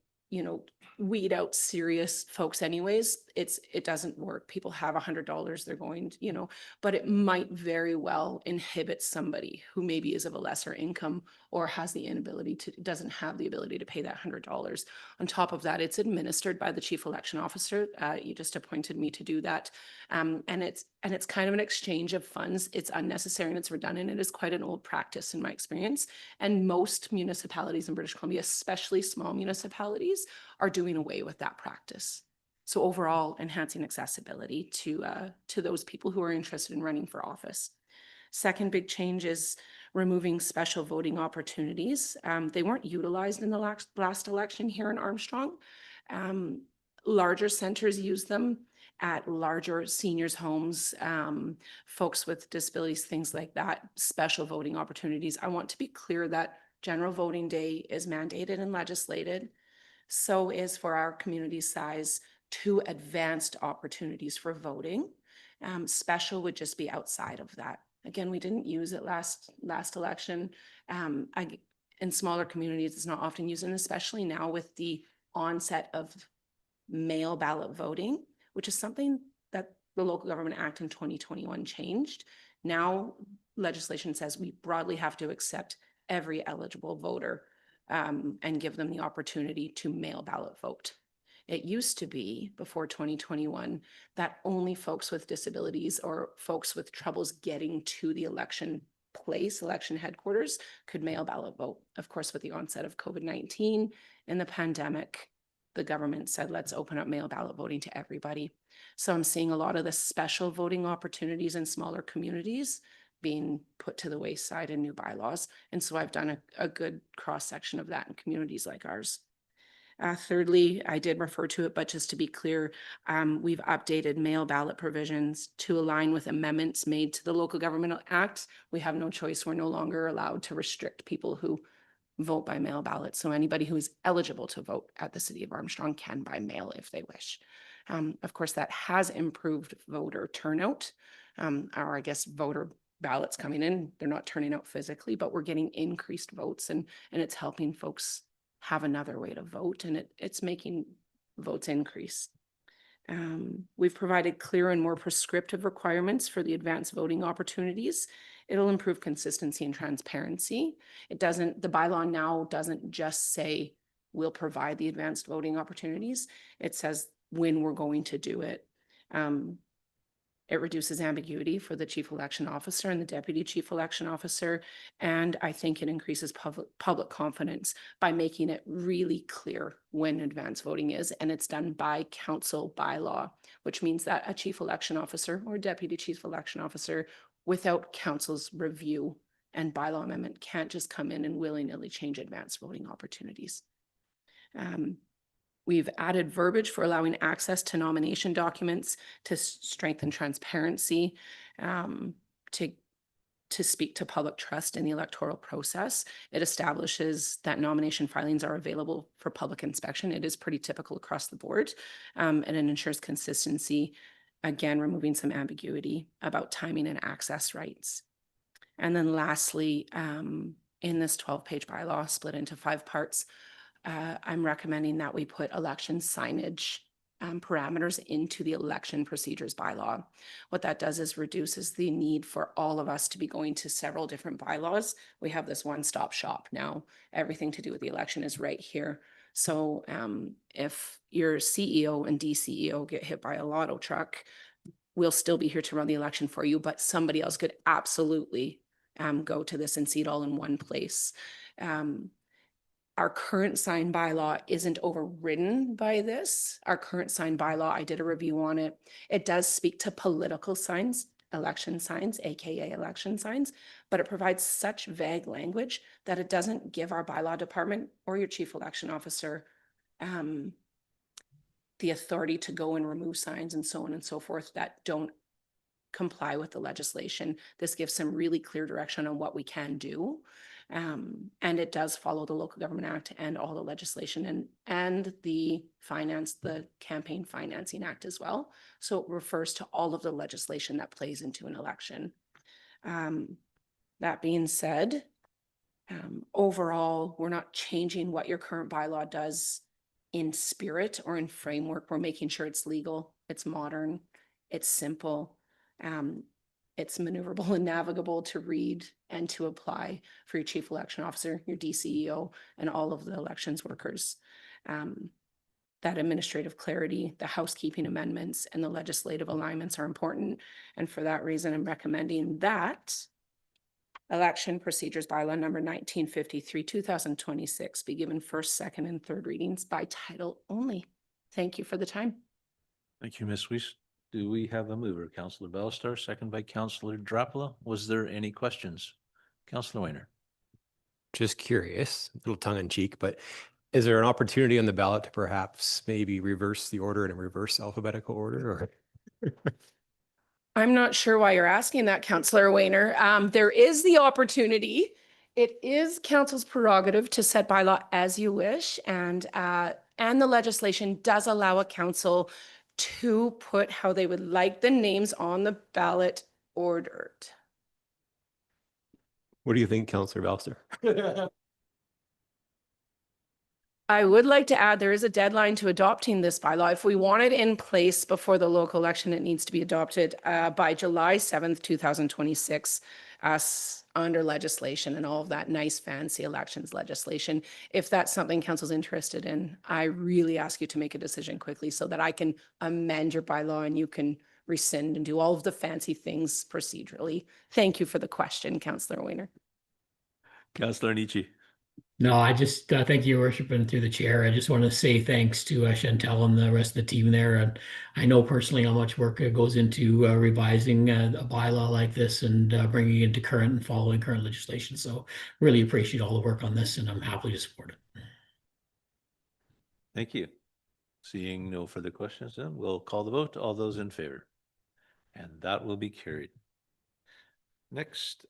weed out serious folks anyways, it doesn't work. People have $100, they're going to, but it might very well inhibit somebody who maybe is of a lesser income or has the inability to, doesn't have the ability to pay that $100. On top of that, it's administered by the chief election officer. You just appointed me to do that. And it's kind of an exchange of funds. It's unnecessary and it's redundant. It is quite an old practice in my experience. And most municipalities in British Columbia, especially small municipalities, are doing away with that practice. So overall, enhancing accessibility to those people who are interested in running for office. Second big change is removing special voting opportunities. They weren't utilized in the last election here in Armstrong. Larger centers use them at larger seniors' homes, folks with disabilities, things like that, special voting opportunities. I want to be clear that general voting day is mandated and legislated. So is for our community size 2 advanced opportunities for voting. Special would just be outside of that. Again, we didn't use it last election. In smaller communities, it's not often used, and especially now with the onset of mail ballot voting, which is something that the Local Government Act in 2021 changed. Now legislation says we broadly have to accept every eligible voter and give them the opportunity to mail ballot vote. It used to be, before 2021, that only folks with disabilities or folks with troubles getting to the election place, election headquarters, could mail ballot vote. Of course, with the onset of COVID-19 and the pandemic, the government said, let's open up mail ballot voting to everybody. So I'm seeing a lot of the special voting opportunities in smaller communities being put to the wayside in new bylaws. And so I've done a good cross-section of that in communities like ours. Thirdly, I did refer to it, but just to be clear, we've updated mail ballot provisions to align with amendments made to the Local Government Act. We have no choice. We're no longer allowed to restrict people who vote by mail ballot. So anybody who is eligible to vote at the City of Armstrong can by mail if they wish. Of course, that has improved voter turnout, or I guess voter ballots coming in. They're not turning out physically, but we're getting increased votes and it's helping folks have another way to vote, and it's making votes increase. We've provided clear and more prescriptive requirements for the advanced voting opportunities. It'll improve consistency and transparency. The bylaw now doesn't just say we'll provide the advanced voting opportunities. It says when we're going to do it. It reduces ambiguity for the chief election officer and the deputy chief election officer. And I think it increases public confidence by making it really clear when advance voting is. And it's done by council bylaw, which means that a chief election officer or deputy chief election officer, without council's review and bylaw amendment, can't just come in and willy-nilly change advance voting opportunities. We've added verbiage for allowing access to nomination documents to strengthen transparency, to speak to public trust in the electoral process. It establishes that nomination filings are available for public inspection. It is pretty typical across the board, and it ensures consistency, again, removing some ambiguity about timing and access rights. And then lastly, in this 12-page bylaw split into 5 parts, I'm recommending that we put election signage parameters into the election procedures bylaw. What that does is reduces the need for all of us to be going to several different bylaws. We have this one-stop shop now. Everything to do with the election is right here. So if your CEO and DCEO get hit by a lotto truck, we'll still be here to run the election for you, but somebody else could absolutely go to this and see it all in one place. Our current sign bylaw isn't overridden by this. Our current sign bylaw, I did a review on it. It does speak to political signs, election signs, AKA election signs, but it provides such vague language that it doesn't give our bylaw department or your chief election officer the authority to go and remove signs and so on and so forth that don't comply with the legislation. This gives some really clear direction on what we can do. And it does follow the Local Government Act and all the legislation and the Campaign Financing Act as well. So it refers to all of the legislation that plays into an election. That being said, overall, we're not changing what your current bylaw does in spirit or in framework. We're making sure it's legal, it's modern, it's simple, it's maneuverable and navigable to read and to apply for your chief election officer, your DCEO, and all of the elections workers. That administrative clarity, the housekeeping amendments, and the legislative alignments are important. And for that reason, I'm recommending that Election Procedures Bylaw number 1953, 2026 be given first, second, and third readings by title only. Thank you for the time. Thank you, Ms. Weiss. Do we have a mover? Councillor Bellistar, second by Councillor Drapula. Was there any questions? Councillor Weiner. Just curious, a little tongue in cheek, but is there an opportunity on the ballot to perhaps maybe reverse the order in a reverse alphabetical order? Or I'm not sure why you're asking that, Councillor Weiner. There is the opportunity. It is council's prerogative to set bylaw as you wish, and the legislation does allow a council to put how they would like the names on the ballot ordered. what do you think, Councillor Belster? I would like to add there is a deadline to adopting this bylaw. If we want it in place before the local election, it needs to be adopted by July 7th, 2026, under legislation and all of that nice fancy elections legislation. If that's something council's interested in, I really ask you to make a decision quickly so that I can amend your bylaw and you can rescind and do all of the fancy things procedurally. Thank you for the question, Councillor Weiner. Councillor Nietzsche. No, I just thank you, Your Worship, and through the chair. I just want to say thanks to Chantel and the rest of the team there. And I know personally how much work goes into revising a bylaw like this and bringing it into current and following current legislation. So really appreciate all the work on this, and I'm happy to support it. Thank you. Seeing no further questions, then we'll call the vote. All those in favor? And that will be carried. Next,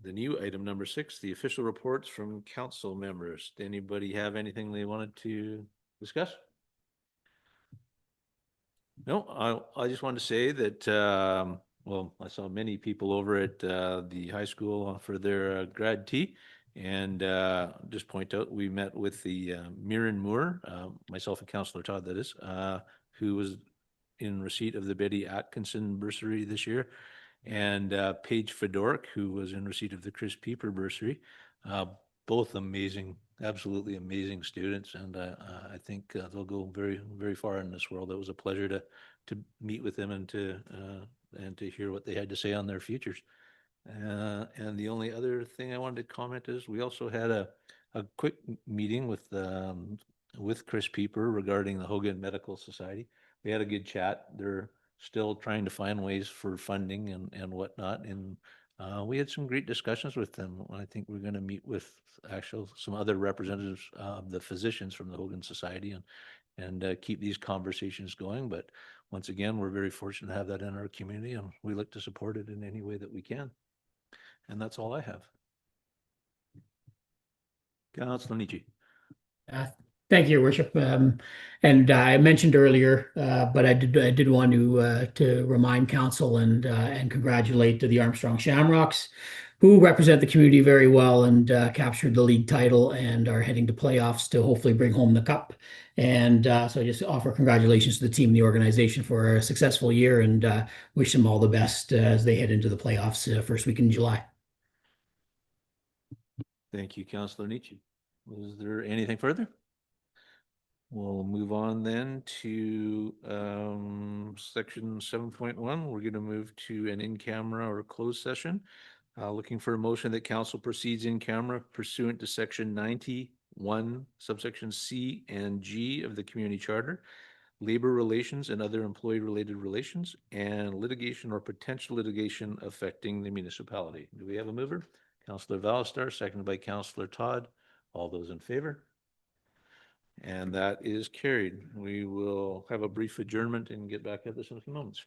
the new item number 6, the official reports from council members. Did anybody have anything they wanted to discuss? No, I just wanted to say that, well, I saw many people over at the high school for their grad tea. And just point out, we met with the Mirren Moore, myself and Councillor Todd, that is, who was in receipt of the Betty Atkinson bursary this year, and Paige Fedork, who was in receipt of the Chris Pieper bursary. Both amazing, absolutely amazing students, and I think they'll go very, very far in this world. It was a pleasure to meet with them and to hear what they had to say on their futures. And the only other thing I wanted to comment is we also had a quick meeting with Chris Pieper regarding the Hogan Medical Society. We had a good chat. They're still trying to find ways for funding and whatnot. And we had some great discussions with them. I think we're going to meet with some other representatives of the physicians from the Hogan Society and keep these conversations going. But once again, we're very fortunate to have that in our community, and we look to support it in any way that we can. And that's all I have. Councilor Nietzsche. Thank you, Your Worship. And I mentioned earlier, but I did want to remind council and congratulate the Armstrong Shamrocks, who represent the community very well and captured the league title and are heading to playoffs to hopefully bring home the cup. And so I just offer congratulations to the team and the organization for a successful year and wish them all the best as they head into the playoffs first week in July. Thank you, Councilor Nietzsche. Was there anything further? We'll move on then to section 7.1. We're going to move to an in-camera or closed session. Looking for a motion that council proceeds in camera pursuant to section 91, subsection C and G of the Community Charter, labor relations and other employee-related relations, and litigation or potential litigation affecting the municipality. Do we have a mover? Councillor Valstar, seconded by Councillor Todd. All those in favor? And that is carried. We will have a brief adjournment and get back at this in a few moments.